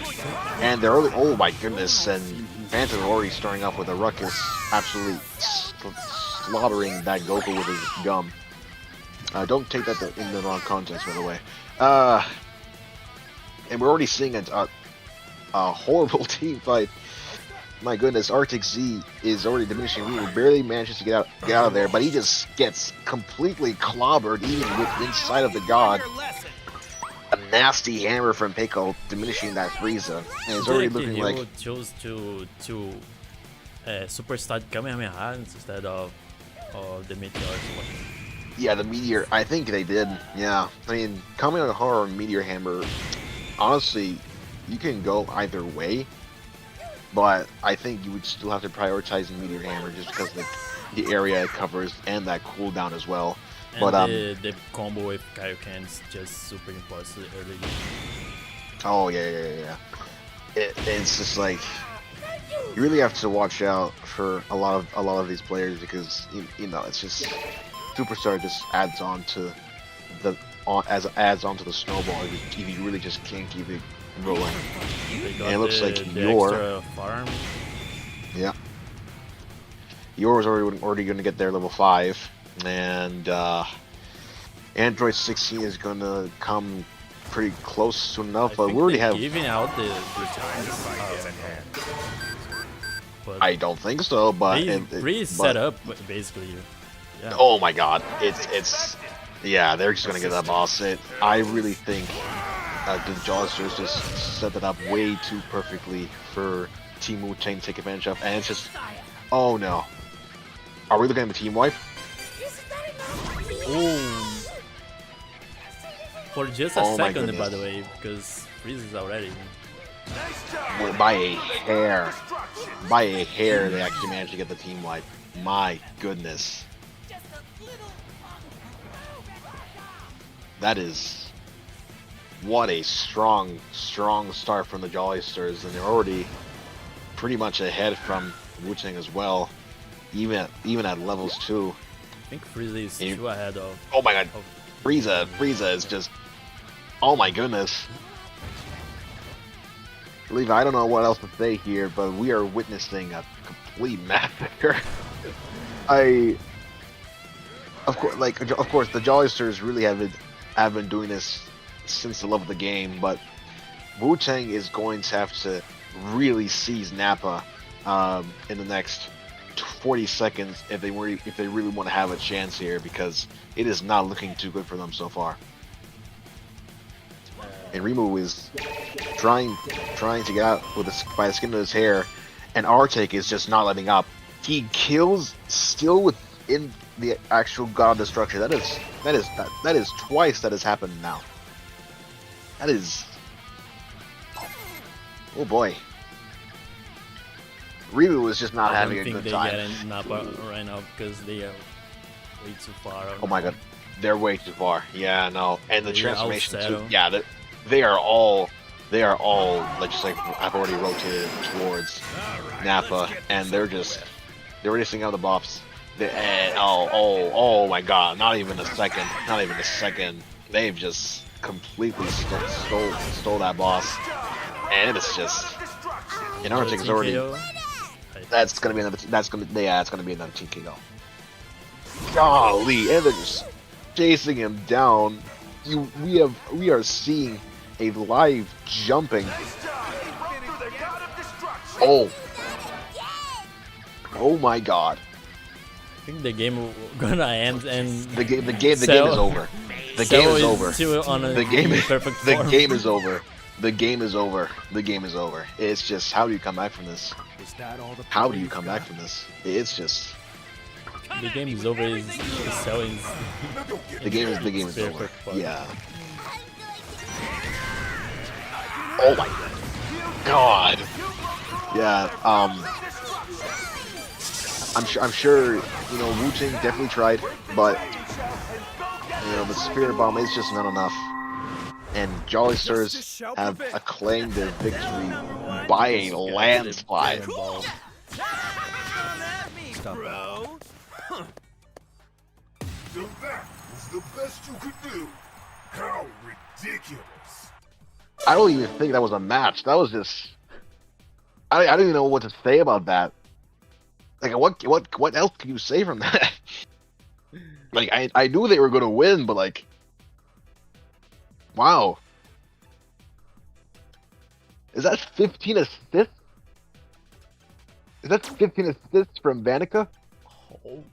and they're early. Oh my goodness! And Phantom already starting off with a ruckus, absolutely slaughtering that Goku with his gum. Don't take that in the wrong context, by the way. And we're already seeing a horrible team fight. My goodness, Arctic Z is already diminishing. We barely manages to get out of there, but he just gets completely clobbered, even with inside of the god. A nasty hammer from Pico diminishing that Frieza, and it's already looking like he chose to superstar Kamehameha instead of the meteor. yeah, the meteor. I think they did. Yeah, I mean, Kamehameha or Meteor Hammer. Honestly, you can go either way, but I think you would still have to prioritize the Meteor Hammer just because of the area it covers and that cooldown as well. And but the combo with Kaioken is just super impossible early. Oh yeah. It's just like you really have to watch out for a lot of these players because you know it's just Superstar just adds on to the adds onto the snowball if you really just can't keep it rolling. And it looks like your farm. Yeah, yours already going to get their level 5, and Android 16 is going to come pretty close soon enough. But we already have giving out the I don't think so, but pretty set up basically. Yeah. Oh my god, it's yeah, they're just gonna get that boss. I really think the Jawsters just set it up way too perfectly for Team Wu-Tang to take advantage of, and it's just, oh no, are we looking at the team wipe? Oh, for just a Oh my second, by goodness. the way, because Freeze is already. By a hair, they actually managed to get the team wipe. My goodness. That is what a strong start from the Jollysters, and they're already pretty much ahead from Wu-Tang as well, even at levels 2. I think Freeze is too ahead of. Oh my god, Frieza is just, oh my goodness. Levi, I don't know what else to say here, but we are witnessing a complete massacre. Of course, the Jollysters really have been doing this since the love of the game, but Wu-Tang is going to have to really seize Nappa in the next 40 seconds if they really want to have a chance here, because it is not looking too good for them so far. And Rimu is trying to get out by the skin of his hair, and Arctic is just not letting up. He kills still within the actual God of Destruction. That is twice that has happened now. That is, oh boy. Rimu is just not having a good time. I don't think they get in Nappa right now because they are way too far. Oh my god, they're way too far. Yeah, no, and the transformation too. Yeah, they are all like just like I've already rotated towards Nappa, and they're already seeing out the buffs. Oh my god, not even a second. They've just completely stole that boss, and it's just, and Arctic is already. It's gonna be another TKO. Golly, and they're just chasing him down. We are seeing a live jumping. Oh my god. I think the game gonna end and the game is over. The game is over. The game is over. The game is over. It's just, how do you come back from this? How do you come back from this? It's just, the game is over. Is selling. The game is over. Yeah. Oh my god. Yeah. I'm sure, you know, Wu-Tang definitely tried, but you know, the Spirit Bomb is just not enough. And Jollysters have acclaimed their victory by a landslide. So that was the best you could do? How ridiculous. I don't even think that was a match. That was just. I don't even know what to say about that. Like, what else can you say from that? Like, I knew they were going to win, but, like, wow. Is that 15 assists? Is that 15 assists from Vanica? Oh,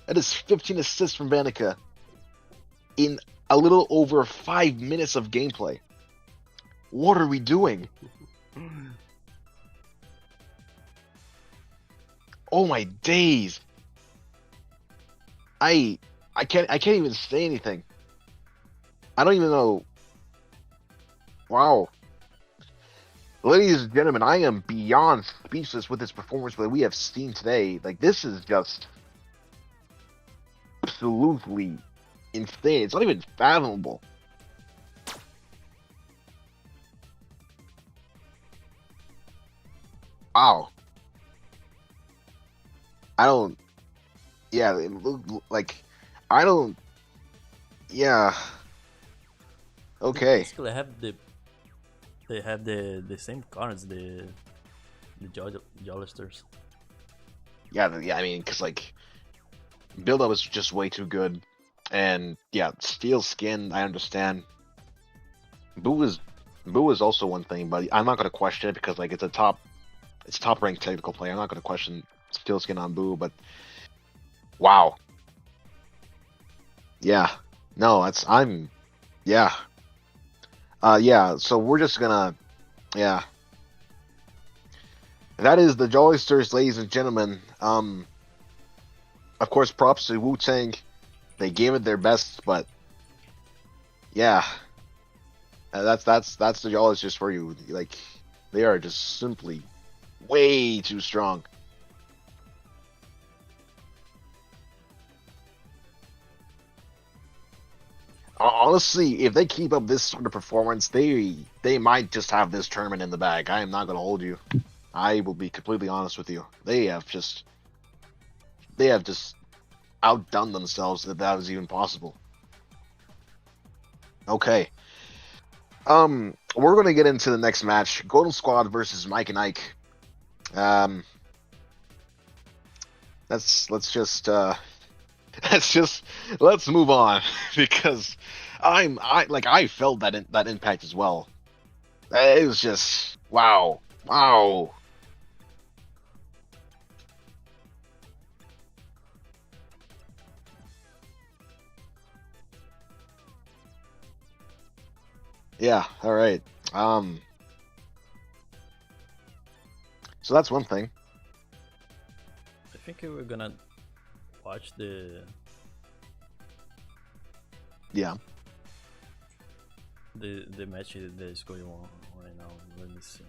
That is 15 assists from Vanica in a little over 5 minutes of gameplay. What are we doing? Oh my days! I I can't even say anything. I don't even know. Wow. Ladies and gentlemen, I am beyond speechless with this performance that we have seen today. Like, this is just absolutely insane. It's not even fathomable. Wow. I don't. Yeah, it look like I don't. Yeah. they Okay. basically have the same cards, the Jolisters. Yeah. I mean, because like build up is just way too good, and yeah, steel skin. I understand. Boo is Boo is also one thing, but I'm not gonna question it because like it's a top ranked technical player. I'm not gonna question steel skin on Boo, but wow. Yeah. No, yeah. Yeah, so we're just gonna yeah. That is the Jollysters, ladies and gentlemen. Of course, props to Wu Tang. They gave it their best, but yeah, that's the Jollysters for you. Like, they are just simply way too strong. Honestly, if they keep up this sort of performance, they might just have this tournament in the bag. I am not gonna hold you. I will be completely honest with you. They have just outdone themselves if that was even possible. Okay. We're gonna get into the next match: Golden Squad versus Mike and Ike. Um, let's just let's just let's move on because I felt that impact as well. It was just wow, wow. Yeah, all right. Um, so that's one thing. I think we're gonna watch Yeah. the match that is going on right now. Let me see.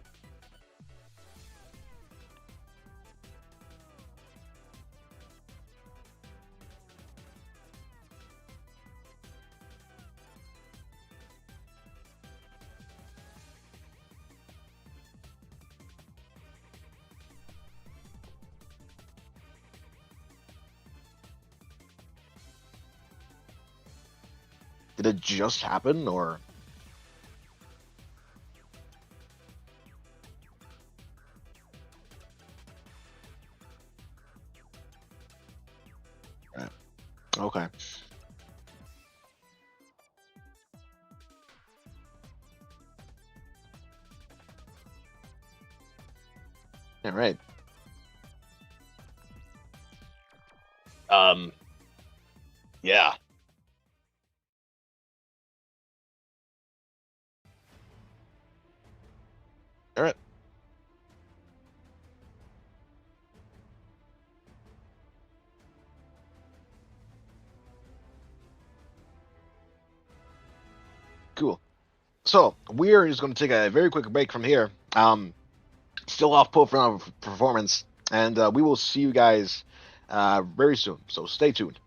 Did it just happen or? Okay. All right. Um. Yeah. All right. Cool. So we are just going to take a very quick break from here. Still off pull from our performance, and we will see you guys very soon. So stay tuned.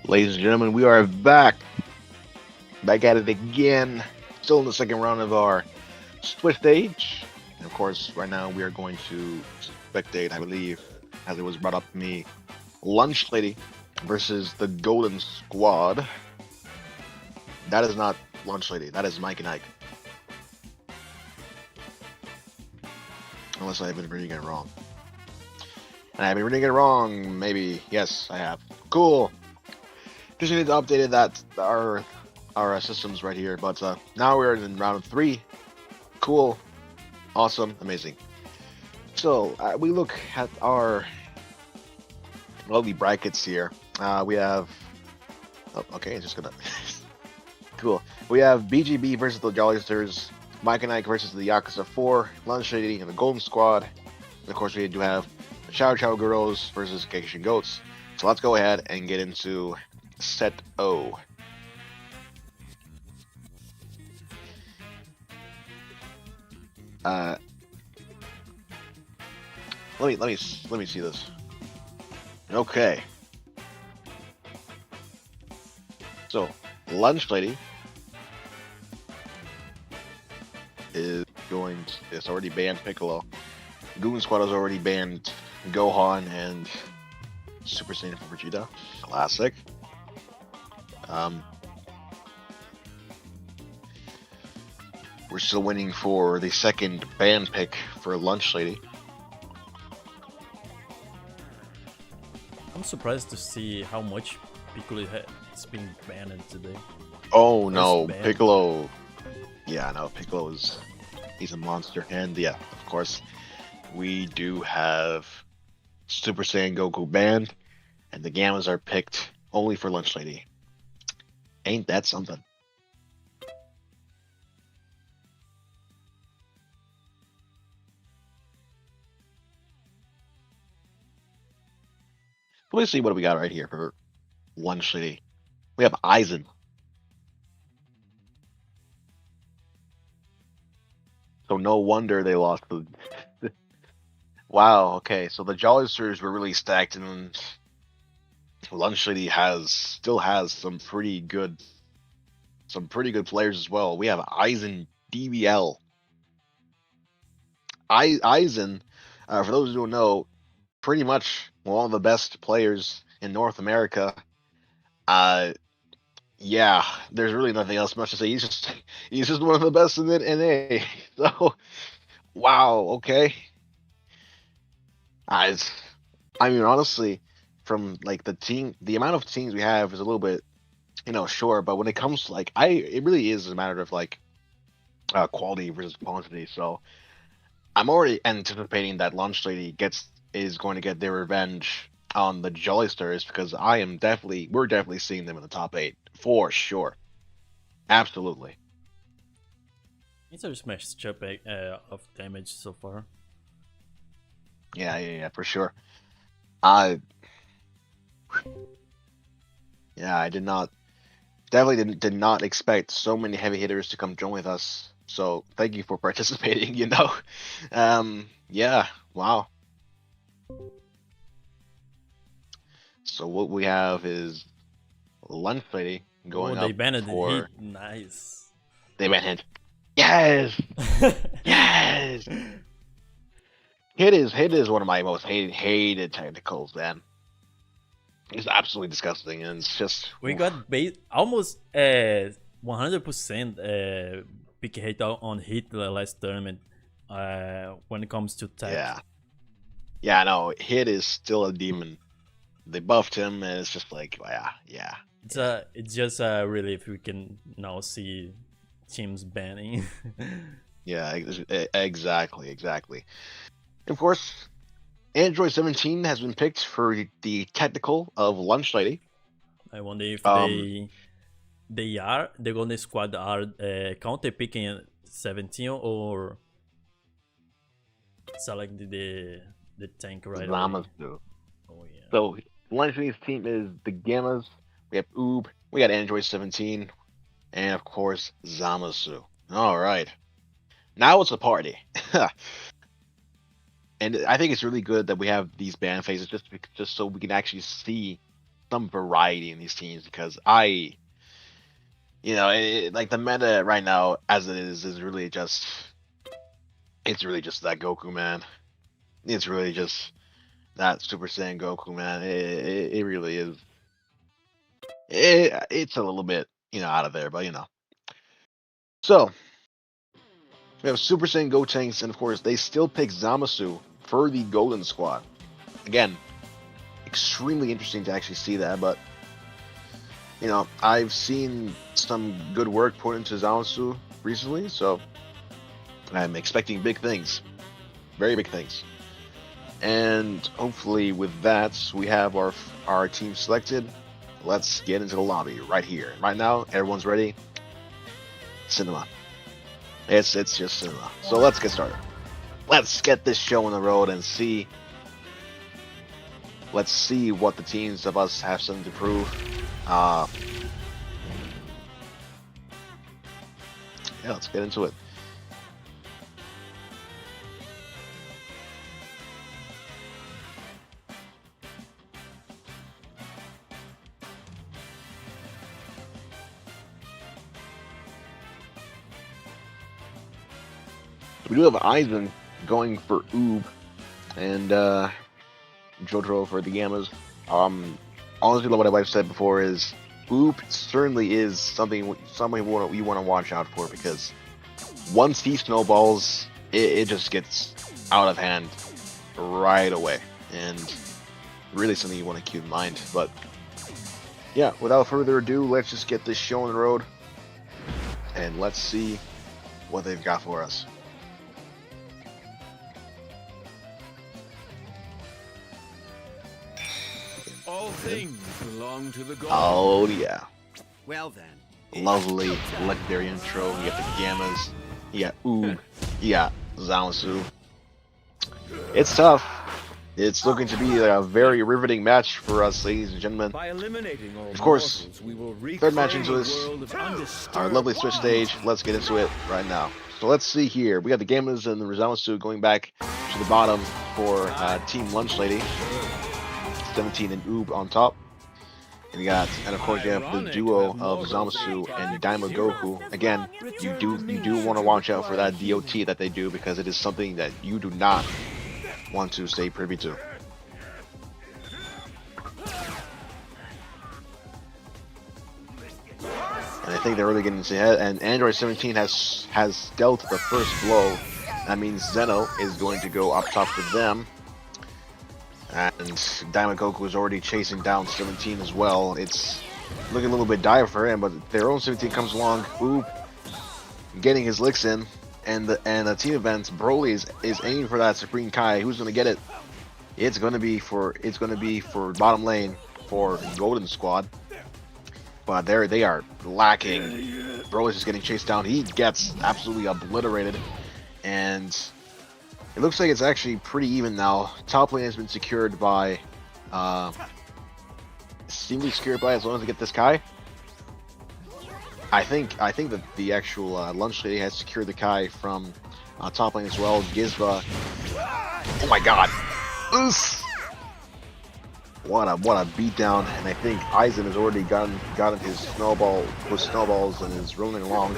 Ladies and gentlemen, we are back at it again. Still in the second round of our Switch stage. And of course, right now we are going to spectate, I believe, as it was brought up to me, Lunch Lady versus the Golden Squad. That is not Lunch Lady, that is Mike and Ike. Unless I've been reading it wrong. And I've been reading it wrong, maybe. Yes, I have. Cool. Just need to update that our systems right here. But now we're in round 3. Cool. Awesome. Amazing. So we look at our lovely brackets here. We have. Oh, okay, it's just gonna. Cool. We have BGB versus the Jollysters, Mike and Ike versus the Yakuza 4, Lunch Lady, and the Golden Squad. And of course, we do have the Chow Chow Girls versus Gekishin Goats. So let's go ahead and get into set O. Let me see this. Okay. So, Lunch Lady is going to, it's already banned Piccolo. Goon Squad has already banned Gohan and Super Saiyan for Vegeta. Classic. We're still waiting for the second ban pick for Lunch Lady. I'm surprised to see how much Piccolo has been banned today. Oh no, banned. Piccolo. Yeah, no, Piccolo is, he's a monster. And yeah, of course, we do have Super Saiyan Goku banned, and the Gammas are picked only for Lunch Lady. Ain't that something? Let's see what we got right here for Lunch Lady. We have Aizen. So no wonder they lost the. Wow. Okay, so the Jolliesters were really stacked, and Lunch Lady still has some pretty good players as well. We have Aizen DBL. Aizen, for those who don't know, pretty much one of the best players in North America. Yeah, there's really nothing else much to say. He's just one of the best in the NA. So, wow, okay. I I mean, honestly, from like the amount of teams we have is a little bit, sure. But when it comes to like, it really is a matter of like quality versus quantity. So I'm already anticipating that Lunch Lady is going to get their revenge on the Jolliesters because we're definitely seeing them in the top 8 for sure. Absolutely. It's a smash chop of damage so far. Yeah, for sure. I did not expect so many heavy hitters to come join with us. So thank you for participating. Yeah, wow. So what we have is Lunch Lady going they up banned for. Heat. Nice. They banned Hit. Yes, yes. Hit is one of my most hated technicals, man. It's absolutely disgusting, and it's just We got almost 100% pick hate on Heat the last tournament when it comes to tech. Yeah. No, Hit is still a demon. They buffed him, and it's just like, yeah. It's just a relief we can now see teams banning. Yeah, exactly. Of course, Android 17 has been picked for the technical of Lunch Lady. I wonder if the Golden Squad are counter picking 17 or select the tank right away. Zamasu. Oh yeah. So Lunch Lady's team is the Gammas. We have Oob. We got Android 17, and of course Zamasu. All right, now it's a party. And I think it's really good that we have these ban phases just so we can actually see some variety in these teams because like the meta right now as it is really just it's really just that Goku, man. It's really just that Super Saiyan Goku, man. It really is. It's a little bit out of there, but So we have Super Saiyan Gotenks, and of course they still pick Zamasu for the Golden Squad. Again, extremely interesting to actually see that, but I've seen some good work put into Zamasu recently, so I'm expecting big things, very big things. And hopefully with that, we have our team selected. Let's get into the lobby right here. Right now, everyone's ready. Cinema. It's just cinema. So let's get started. Let's get this show on the road and see. Let's see what the teams of us have something to prove. Yeah, let's get into it. We do have Aizen going for Oob and Jotaro for the Gammas. Honestly, what I've said before is Oob certainly is something you want to watch out for because once he snowballs, it just gets out of hand right away, and really something you want to keep in mind. But yeah, without further ado, let's just get this show on the road, and let's see what they've got for us. All things belong to the god. Oh yeah. Well then. Lovely legendary intro. You got the Gammas. You got Oob. You got Zamasu. It's tough. It's looking to be a very riveting match for us, ladies and gentlemen. By eliminating all Of course, mortals, we will third match reclaim into a this, world of undisturbed our lovely Switch stage. Let's get into it right now. So let's see here. We got the Gammas and the Zamasu going back to the bottom for Team Lunch Lady. 17 and Oob on top. And of course you have the duo of Zamasu and Daima Goku. Again, you do want to watch out for that DOT that they do because it is something that you do not want to stay privy to. And I think they're really getting ahead. And Android 17 has dealt the first blow. That means Zeno is going to go up top for them. And Diamond Goku is already chasing down 17 as well. It's looking a little bit dire for him, but their own 17 comes along. Oob getting his licks in, and the team event Broly is aiming for that Supreme Kai. Who's gonna get it? It's gonna be for bottom lane for Golden Squad. But they are lacking. Broly's just getting chased down. He gets absolutely obliterated, and it looks like it's actually pretty even now. Top lane has been secured by, seemingly secured by as long as they get this Kai. I think that the actual Lunch Lady has secured the Kai from top lane as well. Gizba. Oh my God! Oof. What a beatdown! And I think Aizen has already gotten his snowballs and is rolling along.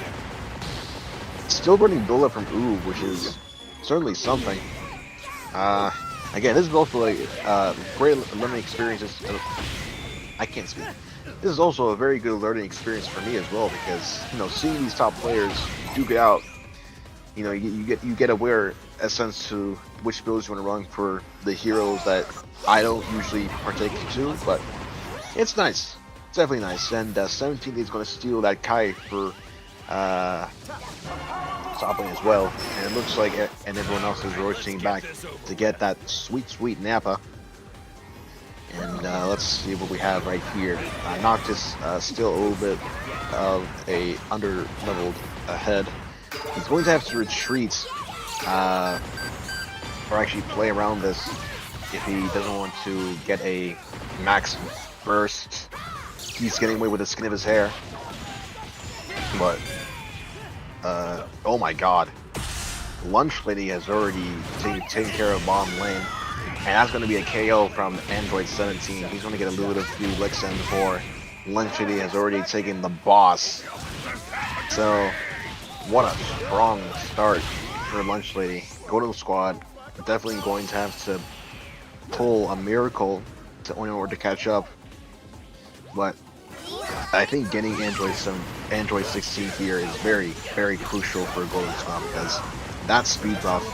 Still running build up from Oob, which is certainly something. Again, this is also a great learning experience. I can't speak. This is also a very good learning experience for me as well because seeing these top players duke it out, you get aware a sense to which builds you want to run for the heroes that I don't usually partake into, but it's nice. It's definitely nice. And 17 is going to steal that Kai for top lane as well, and it looks like and everyone else is rotating back to get that sweet Nappa. And let's see what we have right here. Noctis still a little bit of a under-leveled head. He's going to have to retreat or actually play around this if he doesn't want to get a max burst. He's getting away with the skin of his hair, but oh my God, Lunch Lady has already taken care of bottom lane. And that's going to be a KO from Android 17. He's going to get a little bit of few licks in before Lunch Lady has already taken the boss. So, what a strong start for Lunch Lady. Golden Squad definitely going to have to pull a miracle in order to catch up. But I think getting Android 16 here is very, very crucial for Golden Squad because that speed buff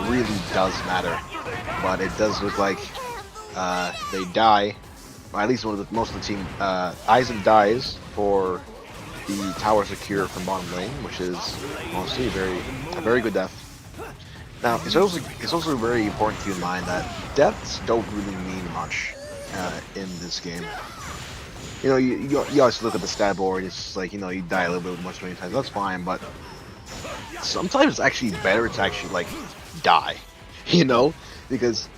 really does matter. But it does look like they die. Or at least most of the team. Aizen dies for the tower secure from bottom lane, which is mostly a very good death. Now, it's also very important to keep in mind that deaths don't really mean much in this game. You know, you always look at the stat board, it's just like, you know, you die a little bit much many times, that's fine, but sometimes it's actually better to actually, like, die, you know? Because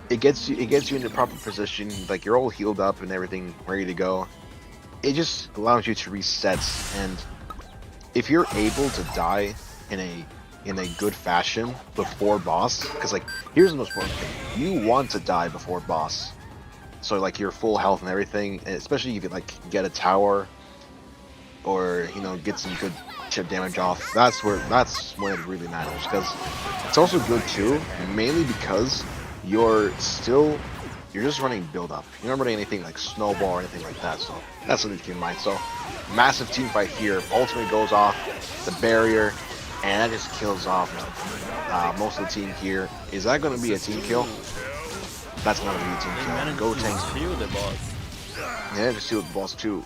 it gets you in the proper position, like, you're all healed up and everything, ready to go. It just allows you to reset, and if you're able to die in a good fashion before boss, because, like, here's the most important thing, you want to die before boss. So like your full health and everything, and especially if you like get a tower or, you know, get some good chip damage off, that's when it really matters. Because it's also good too, mainly because you're just running build up. You're not running anything like snowball or anything like that. So that's something to keep in mind. So massive team fight here. Ultimate goes off the barrier, and that just kills off most of the team here. Is that going to be a team kill? That's not gonna be a team kill. Go tank. Steal the boss. Yeah, to steal the boss too.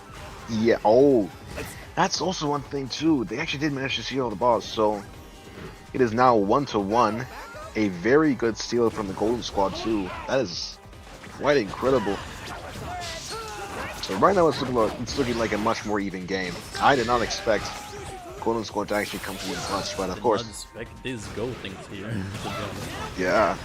Yeah. Oh, that's also one thing too. They actually did manage to steal the boss, so it is now 1-1. A very good steal from the Golden Squad too. That is quite incredible. So right now it's looking like a much more even game. I did not expect Golden Squad to actually come to win much, but of course. I did not expect these go things here. Yeah.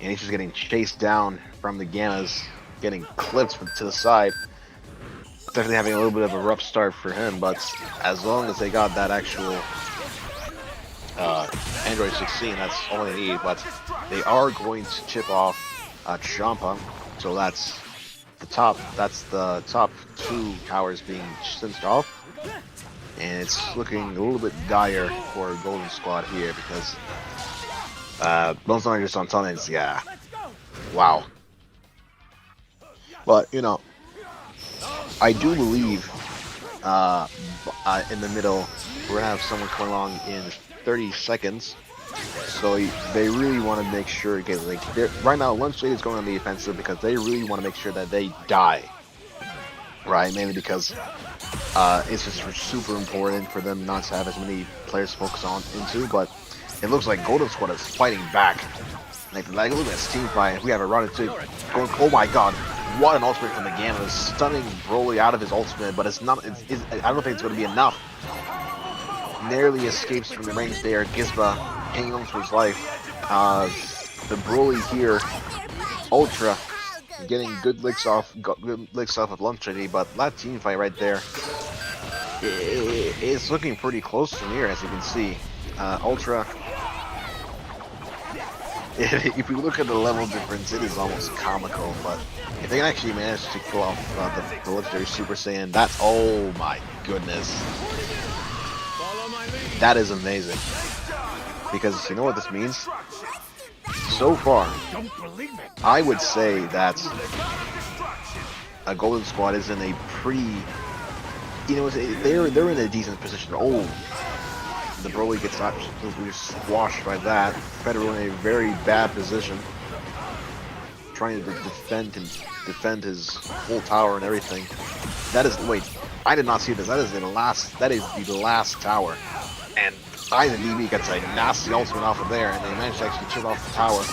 And he's just getting chased down from the Gammas, getting clipped to the side. Definitely having a little bit of a rough start for him, but as long as they got that actual Android 16, that's all they need. But they are going to chip off Champa, so that's the top two towers being cinched off. And it's looking a little bit dire for Golden Squad here because most of just on Summons, yeah. Wow. But, you know, I do believe in the middle we're gonna have someone come along in 30 seconds. So they really want to make sure, right now Lunch Lady is going on the offensive because they really want to make sure that they die. Right? Mainly because it's just super important for them not to have as many players to focus on into, but it looks like Golden Squad is fighting back. Like look at this team fight. We have a run into going. Oh my God! What an ultimate from the Gamma! Stunning Broly out of his ultimate, but it's not. I don't think it's going to be enough. Narrowly escapes from the range there. Gizba hanging on to his life. The Broly here, Ultra, getting good licks off of Lunch Lady, but that team fight right there, it's looking pretty close from here, as you can see. Ultra. If we look at the level difference, it is almost comical, but if they can actually manage to pull off the legendary Super Saiyan, that's, oh my goodness. That is amazing. Because you know what this means? So far, I would say that a Golden Squad is in a pretty, you know, they're in a decent position. Oh, the Broly gets absolutely squashed by that. Federal in a very bad position, trying to defend his full tower and everything. That is, wait, I did not see this. That is the last tower, and Aizen DB gets a nasty ultimate off of there, and they manage to actually chip off the tower.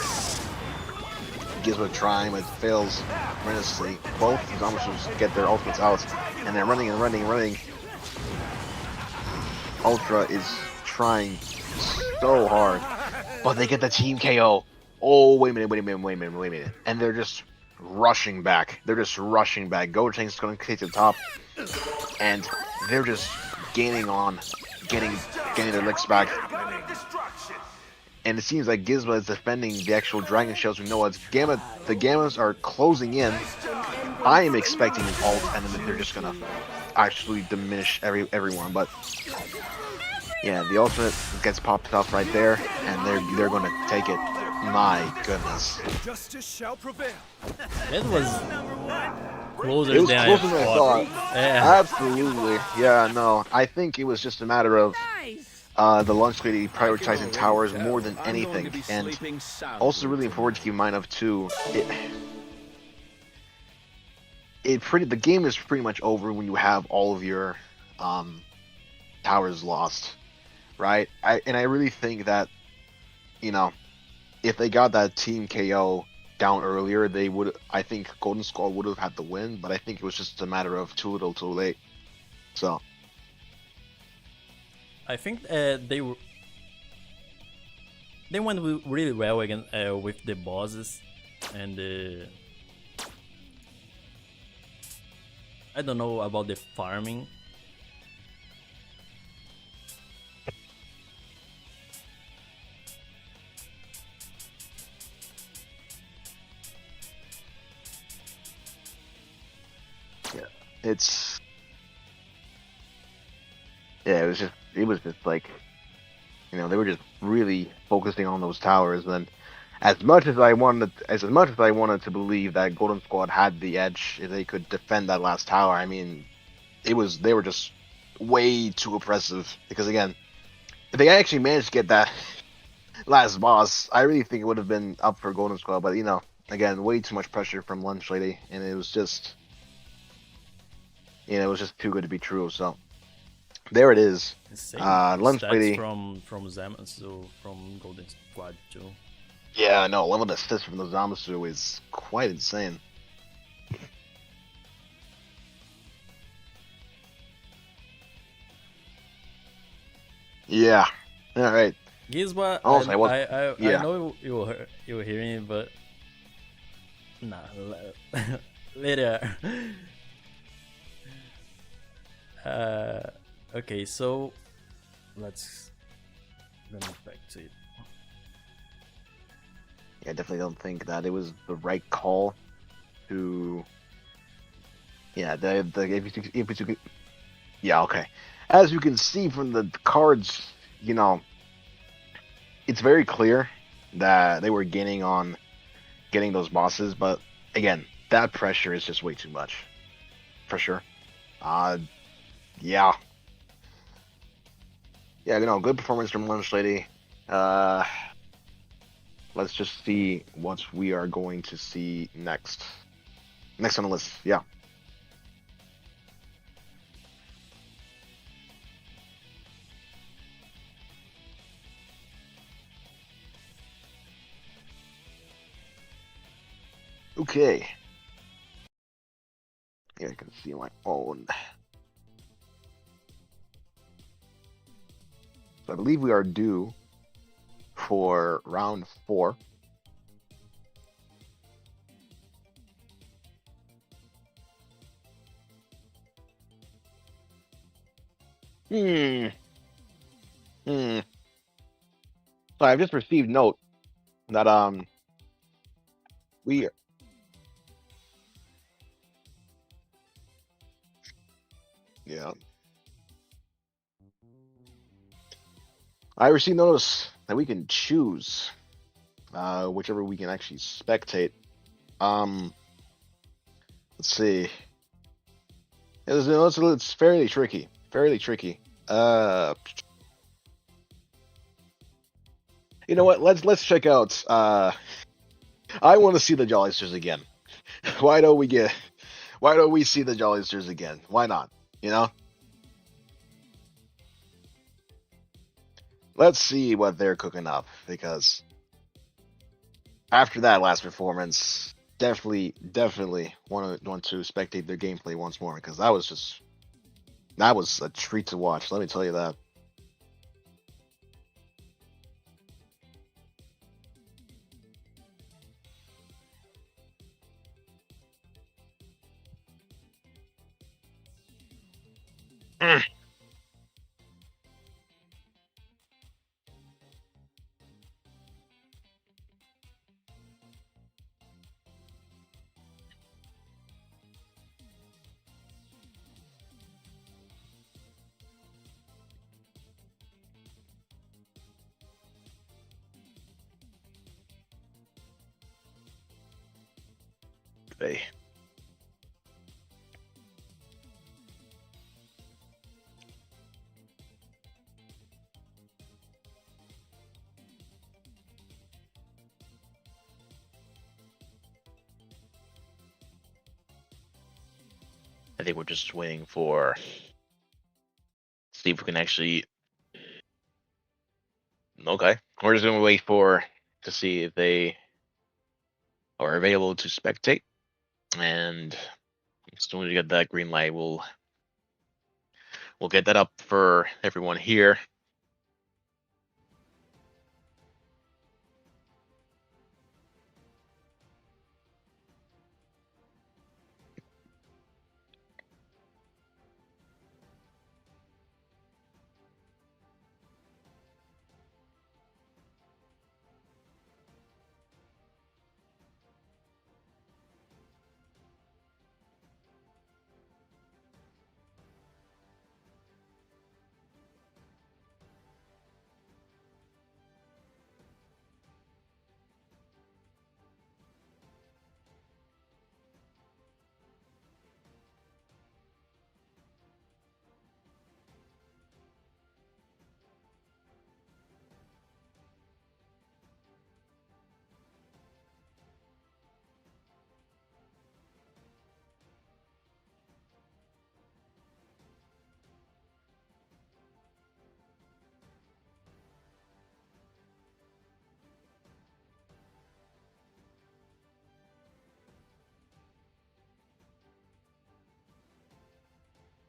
Gizmo trying, but fails tremendously. Both Zombishers get their ultimates out, and they're running and running and running. Ultra is trying so hard, but they get the team KO. Oh, wait a minute. And they're just rushing back. Gotenks is going to take the top, and they're just gaining their licks back. and it seems like Gizmo is defending the actual dragon shells. We know it's Gamma. The Gammas are closing in. I am expecting an alt, and then they're just gonna actually diminish everyone. But yeah, the ultimate gets popped off right there, and they're gonna take it. My goodness, Justice shall prevail. That was closer it was than closer than I thought. Yeah. Absolutely, yeah. No, I think it was just a matter of the lunch lady prioritizing towers more than anything, and also really important to keep in mind of too. The game is pretty much over when you have all of your towers lost, right? I really think that, you know, if they got that team KO down earlier, I think Golden Squad would have had the win, but I think it was just a matter of too little, too late. So I think they went really well again with the bosses, and I don't know about the farming. yeah, it's yeah, it was just like, they were just really focusing on those towers. And then, as much as I wanted to believe that Golden Squad had the edge, if they could defend that last tower, I mean, they were just way too oppressive. Because again, if they actually managed to get that last boss, I really think it would have been up for Golden Squad. But again, way too much pressure from Lunch Lady, and it was just, it was just too good to be true. So there it is. Same Lunch stats Lady. from Zamasu, so from Golden Squad too. Yeah, no, 11 assists from the Zamasu is quite insane. Yeah. All right. Gizba, Also, I know you were hearing it, but nah, later. Okay, so let's go back to it. Yeah, I definitely don't think that it was the right call to. Yeah, if you yeah, okay. As you can see from the cards, it's very clear that they were gaining on getting those bosses, but again, that pressure is just way too much, for sure. Yeah. Yeah, good performance from Lunch Lady. Let's just see what we are going to see next. Next on the list, yeah. Okay. Yeah, I can see my own. So I believe we are due for round 4. So I've just received note that we yeah. I received notice that we can choose whichever we can actually spectate. Let's see. It's fairly tricky. Fairly tricky. You know what? Let's check out. I want to see the Jollysters again. Why don't we see the Jollysters again? Why not? Let's see what they're cooking up, because after that last performance, definitely want to spectate their gameplay once more, because that was a treat to watch. Let me tell you that. be. I think we're just waiting for see if we can actually. Okay, we're just gonna wait for to see if they are available to spectate, and as soon as we get that green light, we'll get that up for everyone here.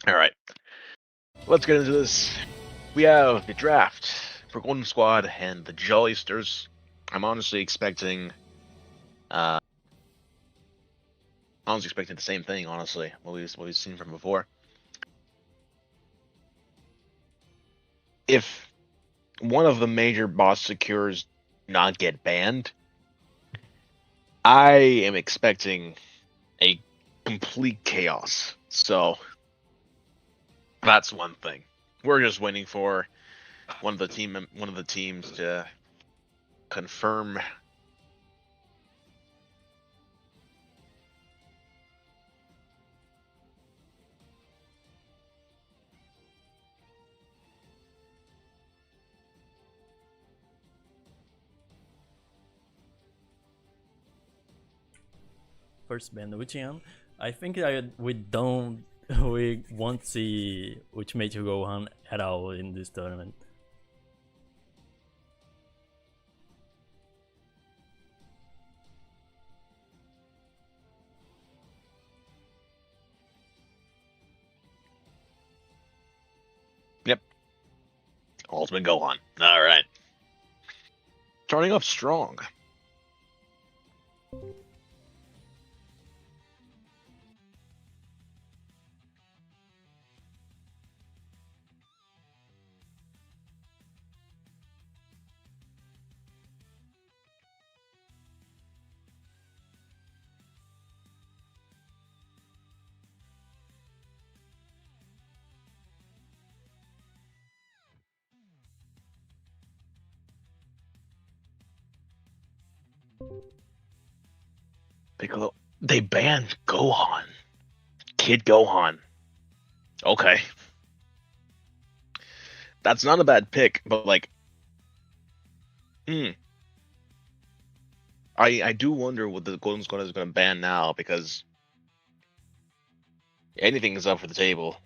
All right, let's get into this. We have the draft for Golden Squad and the Jollysters. I'm honestly expecting. I was expecting the same thing, honestly. What we've seen from before. If one of the major boss secures not get banned, I am expecting a complete chaos. So that's one thing. We're just waiting for one of the teams to confirm. First ban Uchihan. I think we won't see Ultimate Gohan at all in this tournament. Yep. Ultimate Gohan. All right. Starting off strong. Piccolo. They banned Gohan. Kid Gohan. Okay. That's not a bad pick, but like, I do wonder what the Golden Squad is going to ban now, because anything is up for the table.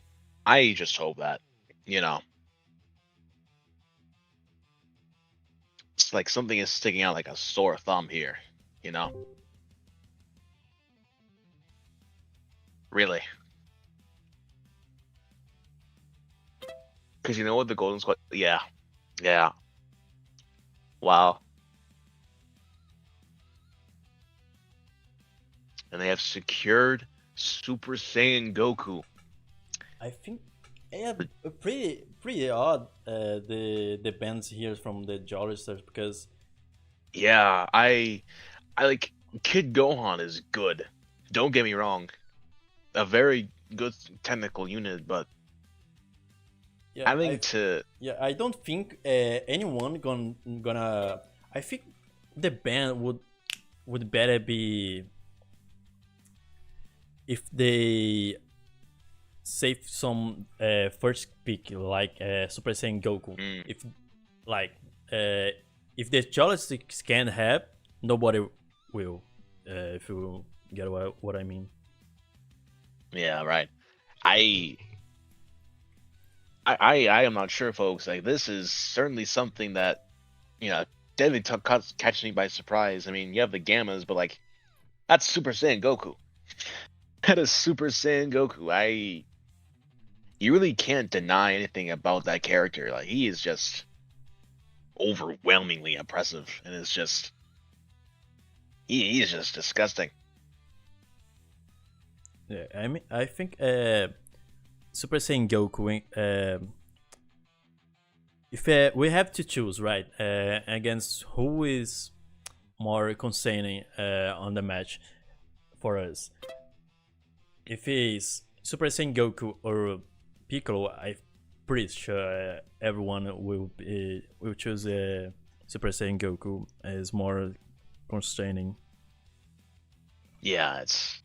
I just hope that, it's like something is sticking out like a sore thumb here, Really. Because you know what, the Golden Squad, yeah. Wow. And they have secured Super Saiyan Goku. I think pretty odd the bans here from the Jollysters, because I like Kid Gohan is good. Don't get me wrong. A very good technical unit, but I don't think anyone gonna. I think the ban would better be if they save some first pick like Super Saiyan Goku, Mm. if like if the joysticks can have, nobody will. If you get what I mean. Yeah, right. I I am not sure, folks. Like, this is certainly something that, you know, definitely catches me by surprise. I mean, you have the Gammas, but like, that's Super Saiyan Goku. That is Super Saiyan Goku. You really can't deny anything about that character. Like, he is just overwhelmingly impressive, and it's just he's just disgusting. Yeah, I mean, I think Super Saiyan Goku. If we have to choose, right, against who is more concerning on the match for us, if it's Super Saiyan Goku or Piccolo, I'm pretty sure everyone will choose Super Saiyan Goku as more constraining. Yeah, it's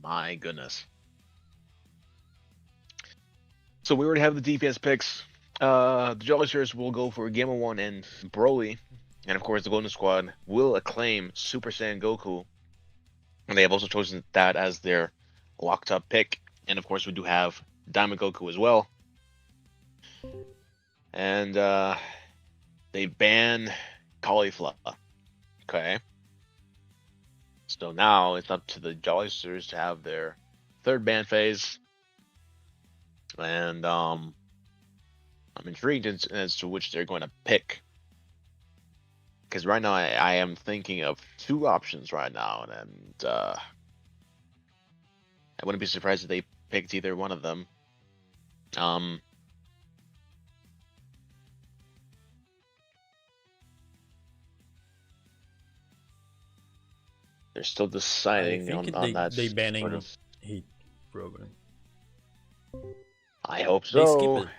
my goodness. So we already have the DPS picks. The Jolly will go for Gamma 1 and Broly. And of course, the Golden Squad will acclaim Super Saiyan Goku. And they have also chosen that as their locked up pick. And of course, we do have Diamond Goku as well. And they ban Cauliflower. Okay. So now it's up to the Jollysters to have their third ban phase. And I'm intrigued as to which they're going to pick. Because right now I am thinking of two options right now, and I wouldn't be surprised if they picked either one of them. They're still I deciding think on that they banning sort of. Heat program. I hope They skip so. it.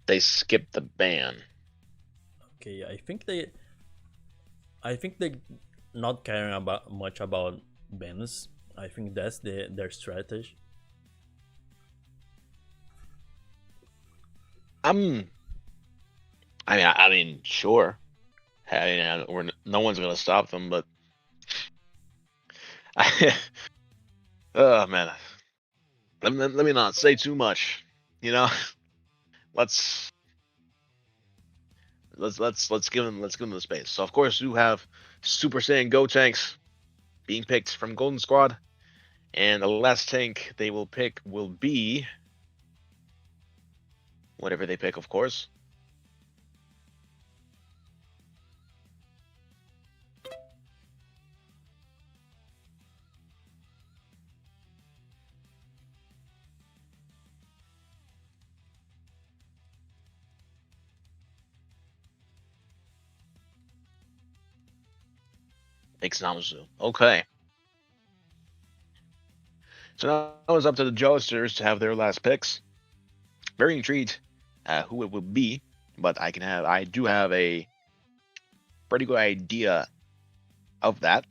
They skipped the ban. Okay, I think they not caring about much about bans. I think that's their strategy. I mean, sure. No one's gonna stop them, but oh man, let me not say too much. You know, let's give them the space. So of course you have Super Saiyan Gotenks being picked from Golden Squad, and the last tank they will pick will be whatever they pick, of course. Picks Namazu. Okay. So now it's up to the Josters to have their last picks. Very intrigued who it will be, but I do have a pretty good idea of that.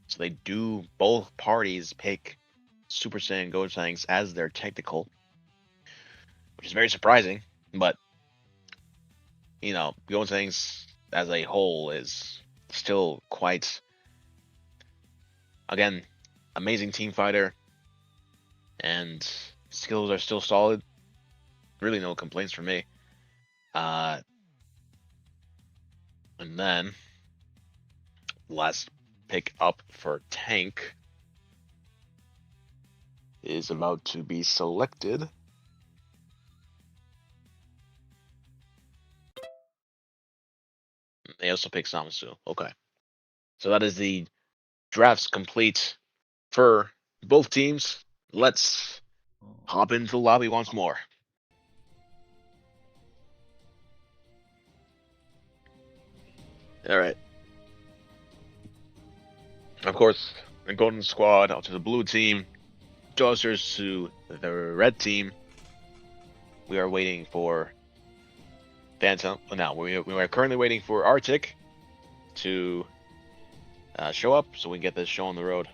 So they do both parties pick Super Saiyan Gotenks as their technical, which is very surprising, but you know, Gotenks as a whole is still quite, again, amazing team fighter, and skills are still solid. Really no complaints from me. And then last pick up for tank is about to be selected. They also pick Samasu. Okay. So that is the drafts complete for both teams. Let's hop into the lobby once more. All right. Of course, the Golden Squad out to the blue team, Josters to the red team. We are waiting for Phantom. No, we are currently waiting for Arctic to show up so we can get this show on the road.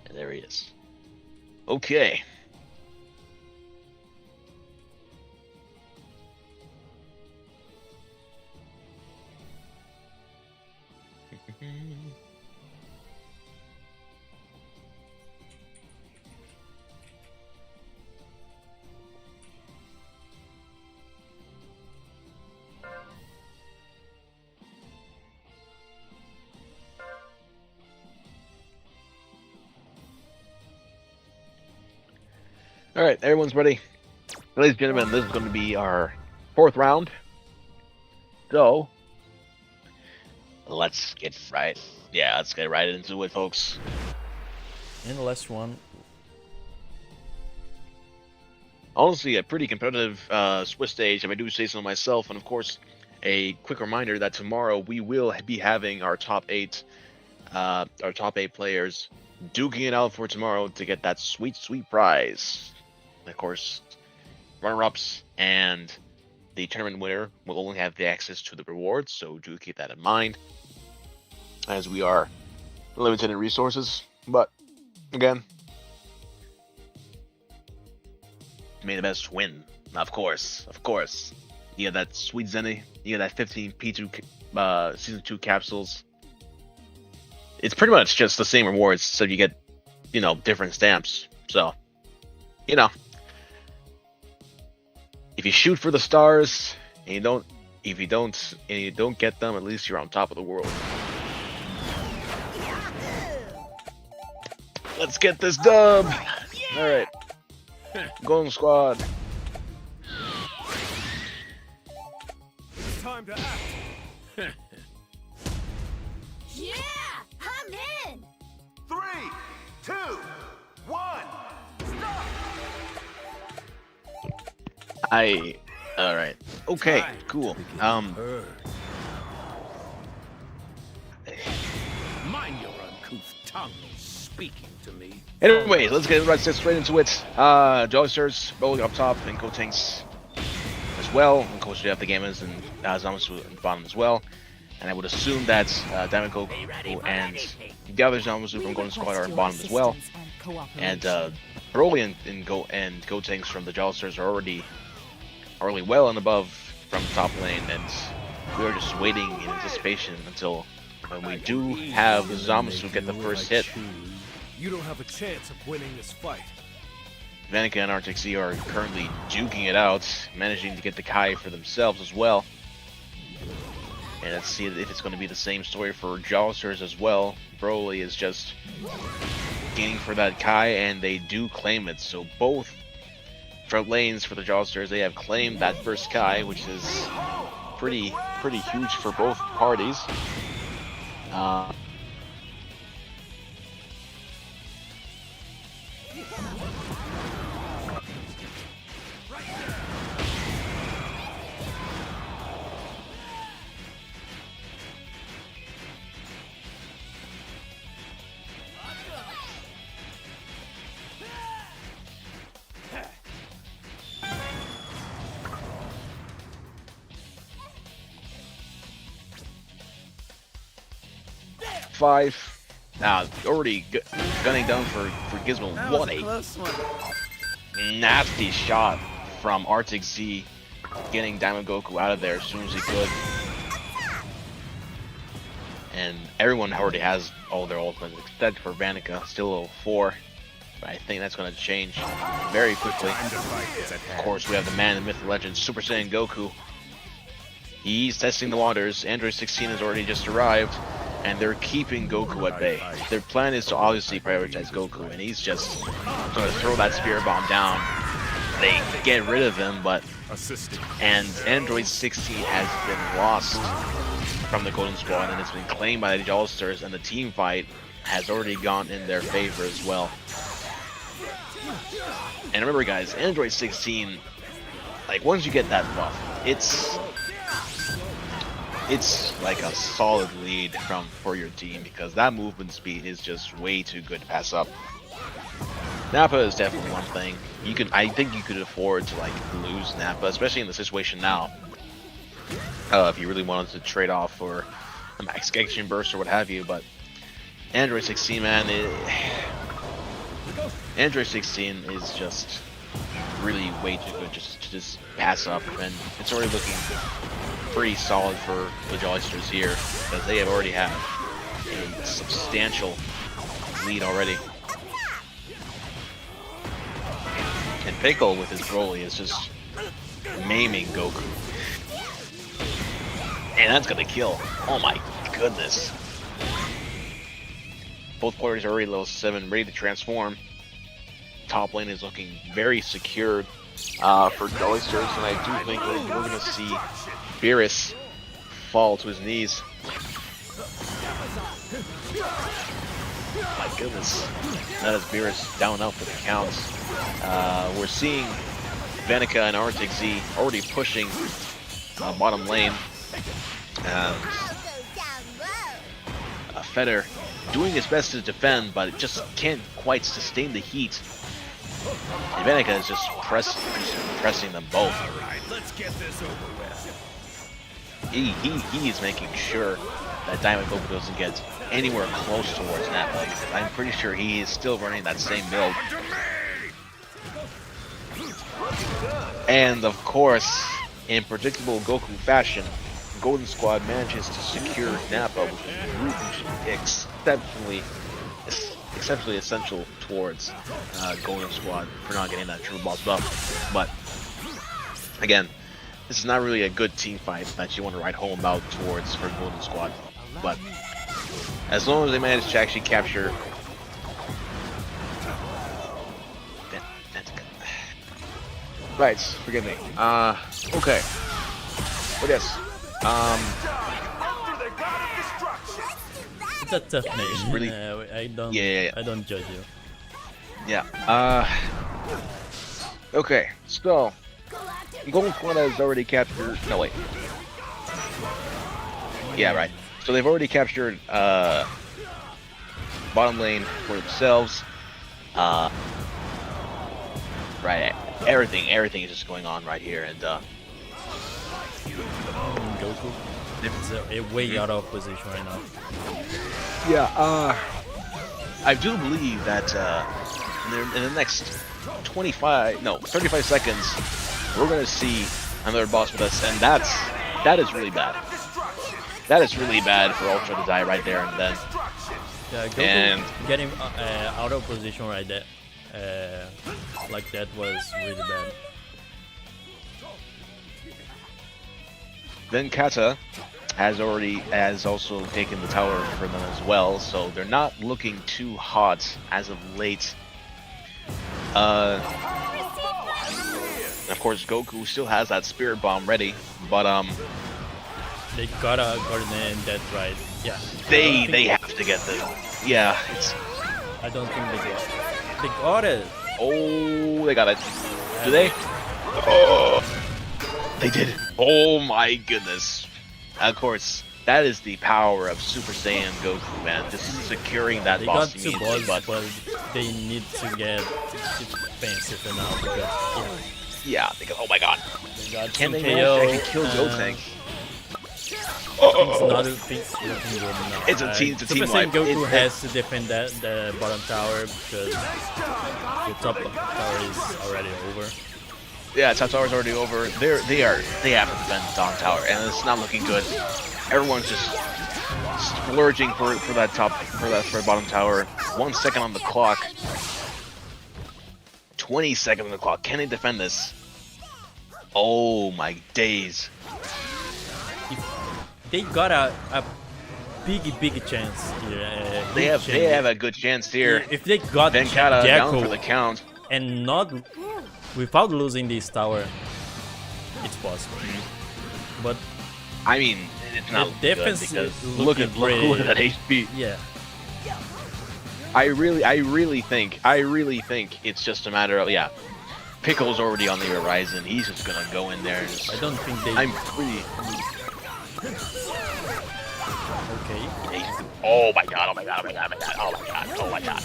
And there he is. Okay. All right, everyone's ready. Ladies and gentlemen, this is going to be our 4th round. So, let's get right. Yeah, let's get right into it, folks. In the last one. Honestly, a pretty competitive Swiss stage, if I do say so myself. And of course, a quick reminder that tomorrow we will be having our top 8 players duking it out for tomorrow to get that sweet, sweet prize. And of course, runner-ups and the tournament winner will only have the access to the rewards, so do keep that in mind, as we are limited in resources. But again, may the best win. Of course. You get that sweet Zenny, you get that 15 P2 Season 2 capsules. It's pretty much just the same rewards, so you get, different stamps. So, if you shoot for the stars and you don't get them, at least you're on top of the world. Let's get this dub. All right, Golden Squad. It's time to act. Yeah, I'm in. 3, 2, 1, stop! All right. Okay, cool. Mind your uncouth tongue speaking to me. Anyway, let's get straight into it. Jolsters rolling up top and Gotenks as well. Of course, we have the Gamers and Zamasu in the bottom as well. And I would assume that Damagoku and the other Zamasu from Golden Squad are in bottom as well. And Broly and Gotenks from the Jolsters are already well and above from the top lane, and we are just waiting in anticipation until when we do have Zamasu get the first hit. You don't have a chance of winning this fight. Vanica and Arctic Sea are currently duking it out, managing to get the Kai for themselves as well. And let's see if it's going to be the same story for Jolsters as well. Broly is just gaining for that Kai, and they do claim it. So both front lanes for the Jolsters, they have claimed that first Kai, which is pretty huge for both parties. Five. Already gunning down for Gizmo. What a nasty shot from Arctic Z, getting Damagoku out of there as soon as he could. And everyone already has all their ultimates except for Vanica, still level 4. But I think that's going to change very quickly. Of course, we have the man, the myth, the legend, Super Saiyan Goku. He's testing the waters. Android 16 has already just arrived, and they're keeping Goku at bay. Their plan is to obviously prioritize Goku, and he's just going to throw that Spirit Bomb down. They get rid of him, but Android 16 has been lost from the Golden Squad, and it's been claimed by the Jolsters, and the team fight has already gone in their favor as well. And remember, guys, Android 16, like, once you get that buff, it's it's like a solid lead for your team because that movement speed is just way too good to pass up. Nappa is definitely one thing. I think you could afford to like lose Nappa, especially in the situation now. If you really wanted to trade off for a max Gekishin burst or what have you, but Android 16, man, Android 16 is just really way too good just to just pass up, and it's already looking pretty solid for the Joysters here because they have already had a substantial lead already. And Pickle with his Broly is just maiming Goku. And that's gonna kill. Oh my goodness. Both players are already level 7, ready to transform. Top lane is looking very secured for Joysters, and I do think we're gonna see Beerus fall to his knees. My goodness. That is Beerus down out for the counts. We're seeing Venica and Arctic Z already pushing bottom lane. Feder doing his best to defend, but it just can't quite sustain the heat. And Venica is just pressing them both. Alright, let's get this over with. He is making sure that Diamond Goku doesn't get anywhere close towards Nappa. I'm pretty sure he is still running that same build. And of course, in predictable Goku fashion, Golden Squad manages to secure Nappa, which is exceptionally essential towards Golden Squad for not getting that triple boss buff. But again, this is not really a good team fight that you want to ride home about towards for Golden Squad. But as long as they manage to actually capture right, forgive me. Okay. But yes. It's a tough name. Really? I don't. Yeah. I don't judge you. Yeah. Okay. So, Golden Squad has already captured. No wait. Yeah, right. So they've already captured bottom lane for themselves. Right. Everything is just going on right here, and Goku is way out of position right now. yeah. I do believe that in the next 35 seconds, we're gonna see another boss with us, and that is really bad. That is really bad for Ultra to die right there and then. Yeah, Goku And getting out of position right there, like that was really bad. then Kata has also taken the tower for them as well, so they're not looking too hot as of late. Of course, Goku still has that Spirit Bomb ready, but They gotta in that right. Yeah. they have to get the I don't think they got. They got it. Oh, they got it. Do they? Oh, they did. Oh my goodness. Of course, that is the power of Super Saiyan Goku, man. Just securing that They boss got two immediately, balls, but they need to get defensive now because yeah, because oh my god, they got can some they KO. manage to actually kill Gotenks? It's not looking good now. It's a team Super Saiyan wipe. Goku has to defend the bottom tower because the top tower is already over. Yeah, top tower's already over. They have to defend the bottom tower, and it's not looking good. Everyone's just splurging for that for bottom tower. 1 second on the clock. 20 seconds on the clock. Can they defend this? Oh my days. They got a big chance here. They have a good chance here. If they got Venkata down for the Gekko count. and not without losing this tower, it's possible. But I mean, it's not the good defense because is look looking at that pretty- HP. yeah, I really think it's just a matter of Pickle's already on the horizon. He's just gonna go in there and just, I don't think they. I'm pretty Okay. Oh my god, oh my god, oh my god, oh my god, oh my god, oh my god.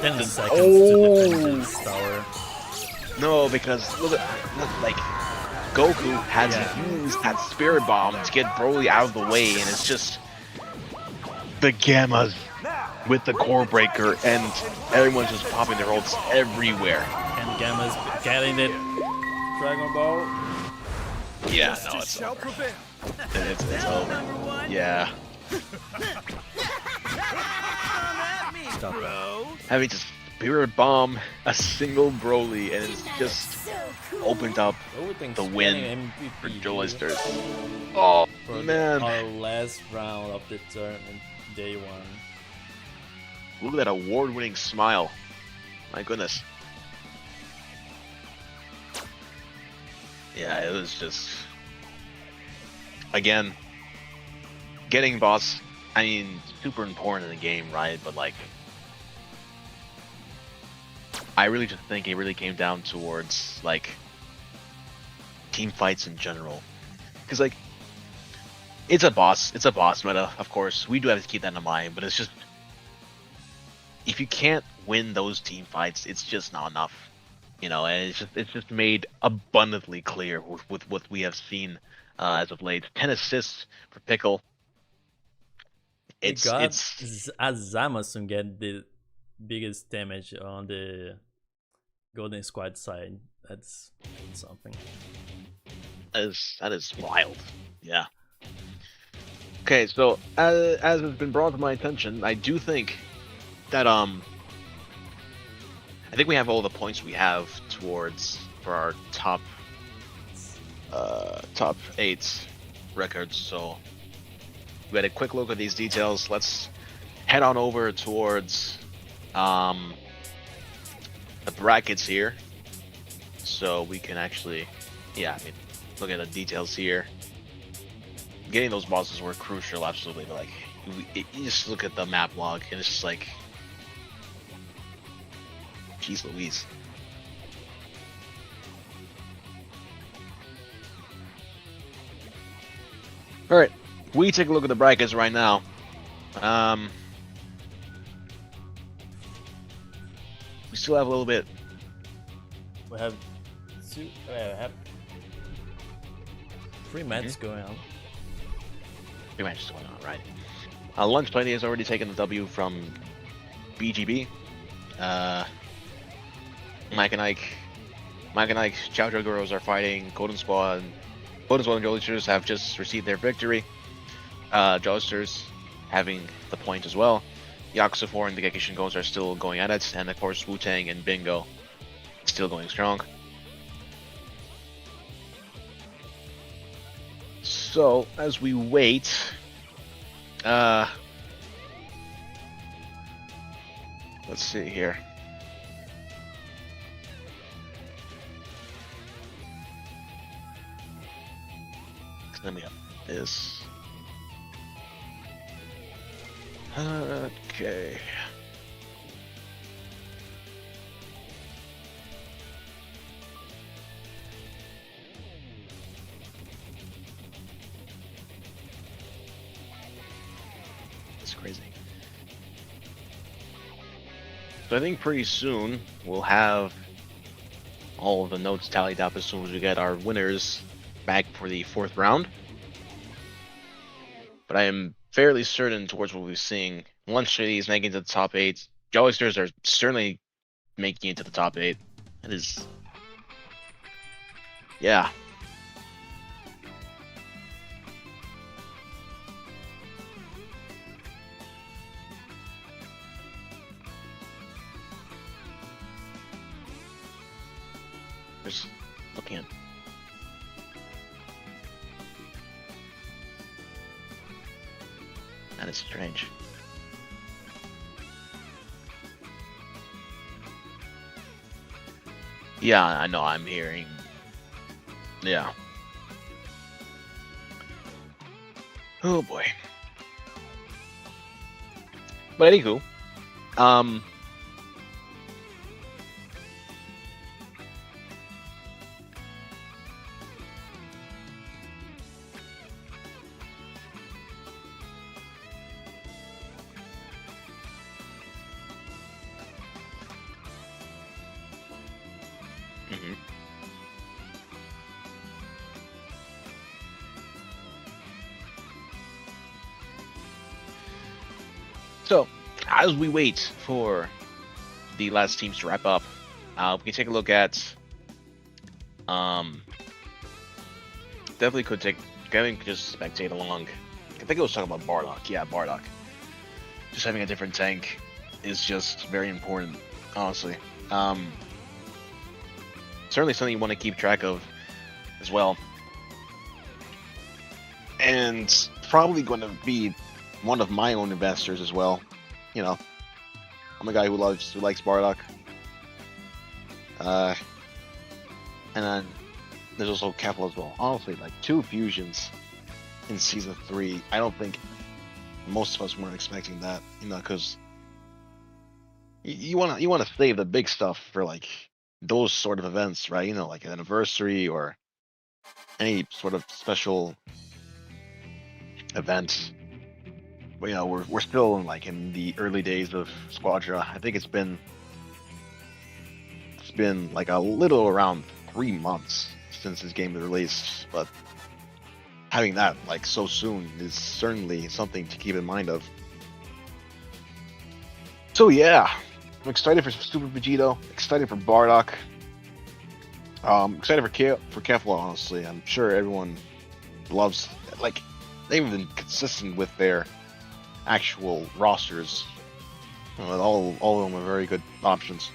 10 seconds to defend this tower. No, because look, like Goku had to use that Spirit Bomb to get Broly out of the way, and it's just the Gammas with the Core Breaker, and everyone's just popping their ults everywhere. And Gamma's getting it. Dragon Ball. Yeah, no, it's over. It's over. Yeah. Stop that. Having to Spirit Bomb a single Broly, and it's just So cool. opened up Everything's the win getting for MVP Joysters. Oh, for man. our last round of the tournament, day 1. Look at that award-winning smile. My goodness. Yeah, it was just... Again, getting boss, I mean, super important in the game, right? But, like... I really just think it really came down towards, like... team fights in general. Because, like... It's a boss meta, of course. We do have to keep that in mind, but it's just... If you can't win those team fights, it's just not enough, you know. And it's just made abundantly clear with what we have seen as of late. 10 assists for Pickle. It's Zamasun get the biggest damage on the Golden Squad side. That's something. that is wild. Yeah. Okay, so as has been brought to my attention, I do think that I think we have all the points we have towards for our top 8 records. So we had a quick look at these details. Let's head on over towards the brackets here, so we can actually, yeah, I mean, look at the details here. Getting those bosses were crucial, absolutely. But like, you just look at the map log, and it's just like, jeez Louise. Alright, we take a look at the brackets right now. We still have a little bit. We have 3 matches going on. 3 matches going on, right? Lunch Lady has already taken the W from BGB. Mike and Ike, Chow Chow Girls are fighting Golden Squad. Golden Squad and Jolisters have just received their victory. Jolisters having the point as well. Yakuza 4 and the Gekishin Goals are still going at it, and of course Wu-Tang and Bingo still going strong. So as we wait, let's see here. Let me up this. Okay. It's crazy. So I think pretty soon we'll have all of the notes tallied up as soon as we get our winners back for the 4th round. But I am fairly certain towards what we're seeing. Lunch Lady is making it to the top 8. Jolisters are certainly making it to the top 8. That is... yeah. Just looking at... that is strange. Yeah, I know, I'm hearing... yeah. Oh boy. But anywho, So, as we wait for the last teams to wrap up, we can take a look at. Definitely could take. Kevin could just spectate along. I think I was talking about Bardock. Yeah, Bardock. Just having a different tank is just very important, honestly. Certainly something you want to keep track of as well. And probably going to be one of my own investors as well. You know, I'm a guy who likes Bardock. And then there's also Kefla as well. Honestly, like 2 fusions in season 3. I don't think most of us weren't expecting that, because you want to save the big stuff for like those sort of events, right? Like an anniversary or any sort of special event. But we're still in the early days of Squadra. I think it's been like a little around 3 months since this game was released, but having that like so soon is certainly something to keep in mind of. So yeah, I'm excited for Super Vegito, excited for Bardock, excited for Kefla, honestly. I'm sure everyone loves, like, they've been consistent with their actual rosters. All of them are very good options.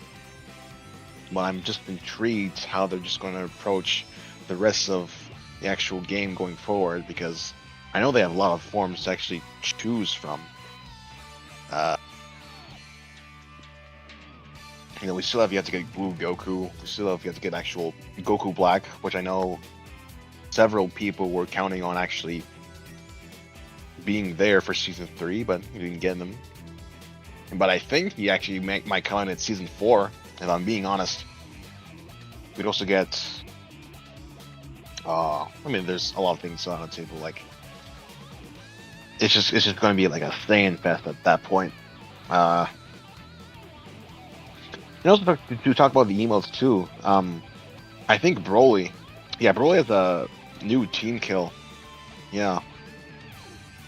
But I'm just intrigued how they're just going to approach the rest of the actual game going forward, because I know they have a lot of forms to actually choose from. We still have yet to get Blue Goku. We still have yet to get actual Goku Black, which I know several people were counting on actually being there for season 3, but we didn't get them. But I think he actually might come in at season 4, if I'm being honest. We'd also get. There's a lot of things on the table. Like, it's just going to be like a Saiyan fest at that point. And also to talk about the emails too. I think Broly. Yeah, Broly has a new team kill. Yeah,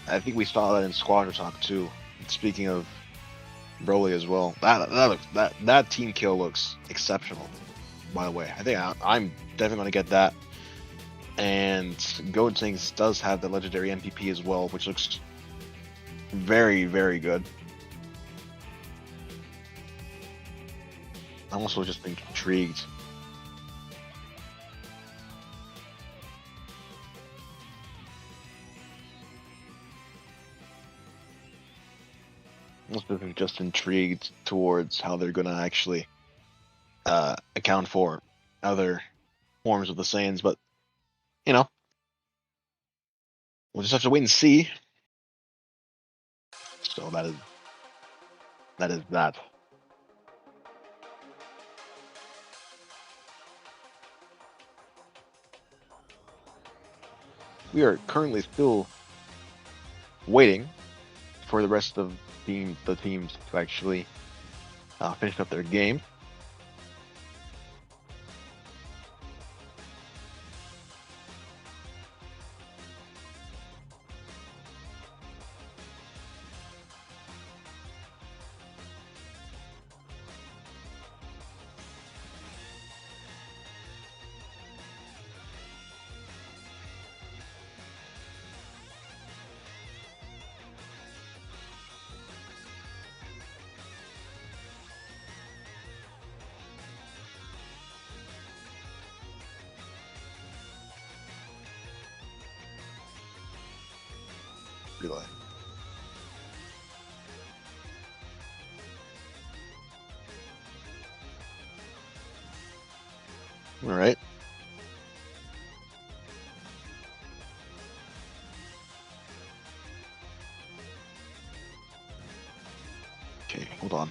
I think we saw that in Squadra Talk too. Speaking of Broly as well, that team kill looks exceptional. By the way, I think I'm definitely gonna get that. And Gotenks does have the legendary MPP as well, which looks very, very good. I'm also just intrigued. I'm just intrigued towards how they're gonna actually account for other forms of the Saiyans, but we'll just have to wait and see. So that is that. We are currently still waiting for the rest of the teams to actually finish up their game. Relay. All right. Okay, hold on.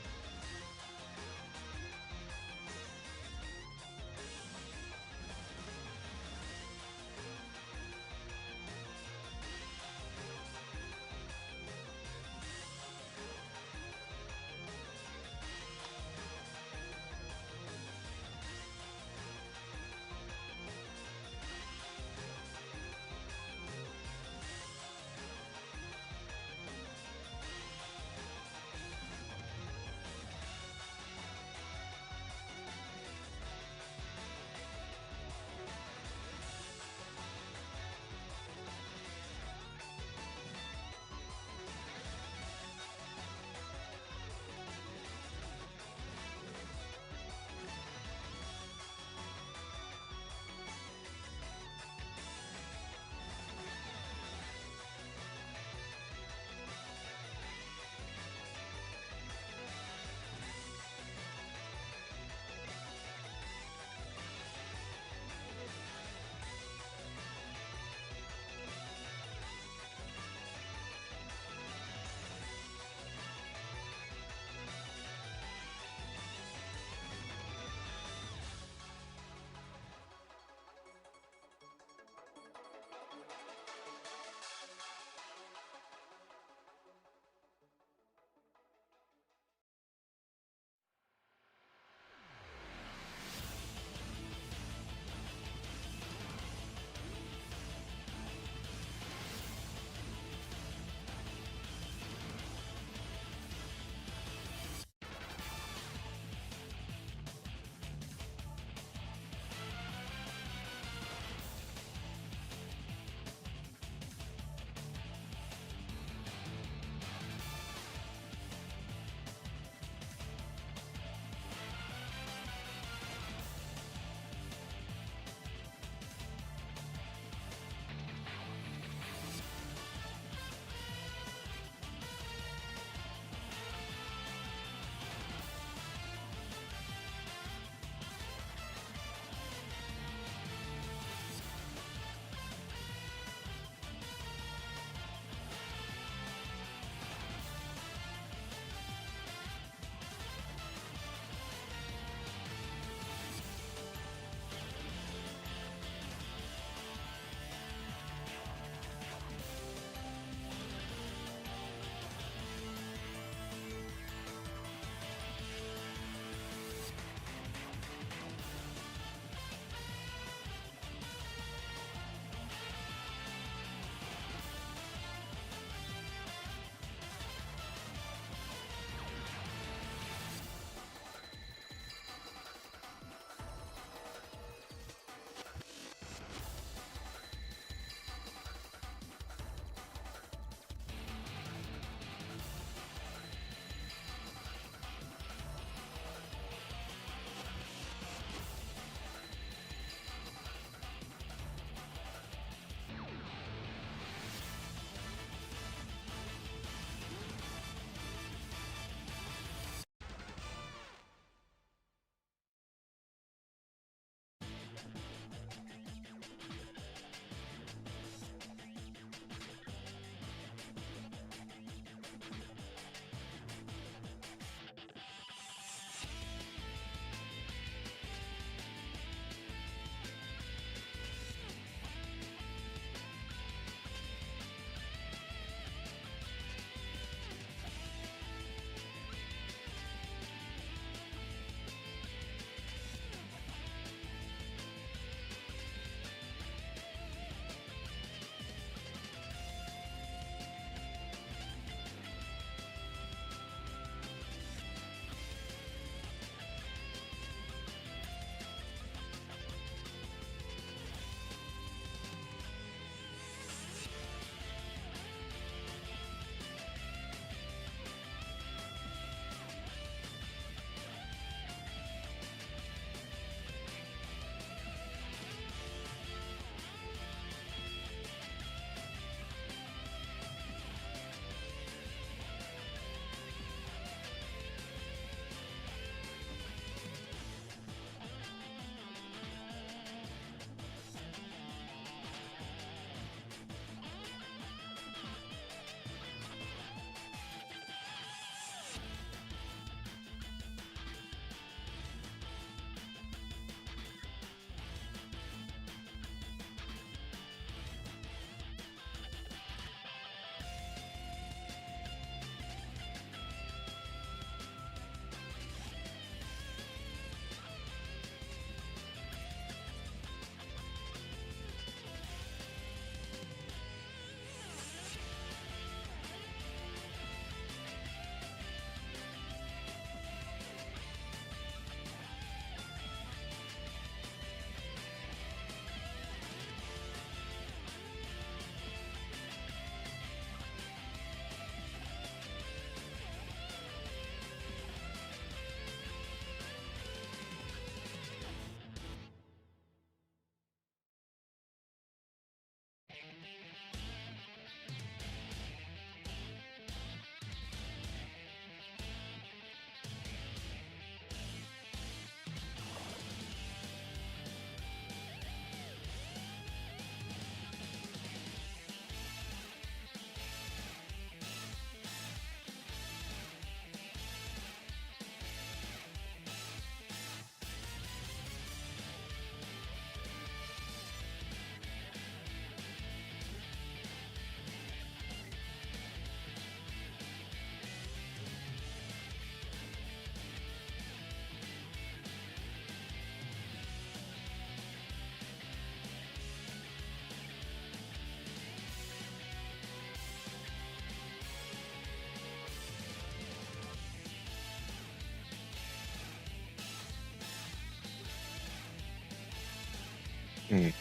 Mm.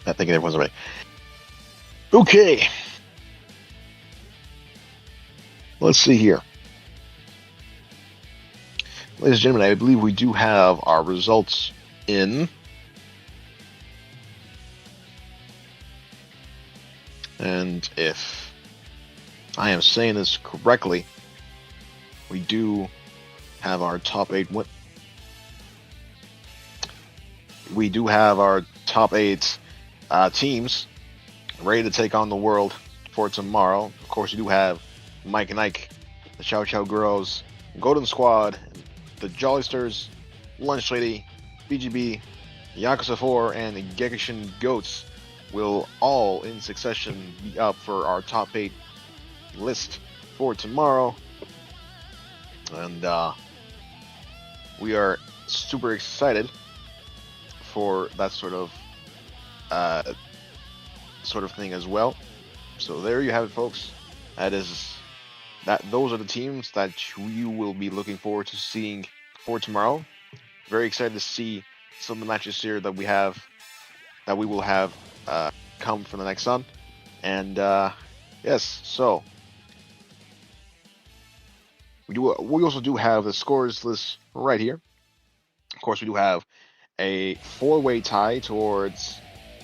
I think everyone's ready. Okay. Let's see here. Ladies and gentlemen, I believe we do have our results in. And if I am saying this correctly, we do have our top 8 we do have our top 8 teams ready to take on the world for tomorrow. Of course, we do have Mike and Ike, the Chow Chow Girls, Golden Squad, the Jollysters, Lunch Lady, BGB, Yakuza 4, and the Gekishin Goats will all in succession be up for our top 8 list for tomorrow. And we are super excited for that sort of thing as well. So there you have it, folks. Those are the teams that you will be looking forward to seeing for tomorrow. Very excited to see some of the matches here that we will have come from the next sun. And yes, so we also do have the scores list right here. Of course, we do have a 4-way tie towards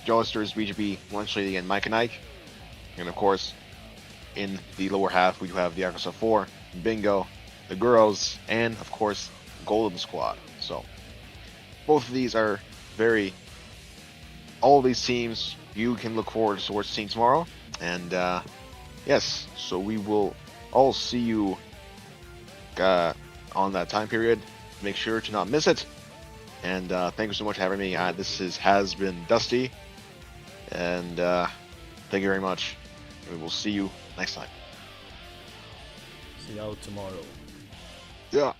Jollysters, BGB, Lunch Lady, and Mike and Ike. And of course, in the lower half, we do have the Yakuza 4, Bingo, the Girls, and of course, Golden Squad. So, both of these are all of these teams you can look forward towards seeing tomorrow. And yes, so we will all see you on that time period. Make sure to not miss it. And thank you so much for having me. This has been Dusty. And thank you very much. We will see you next time. See you out tomorrow. Yeah.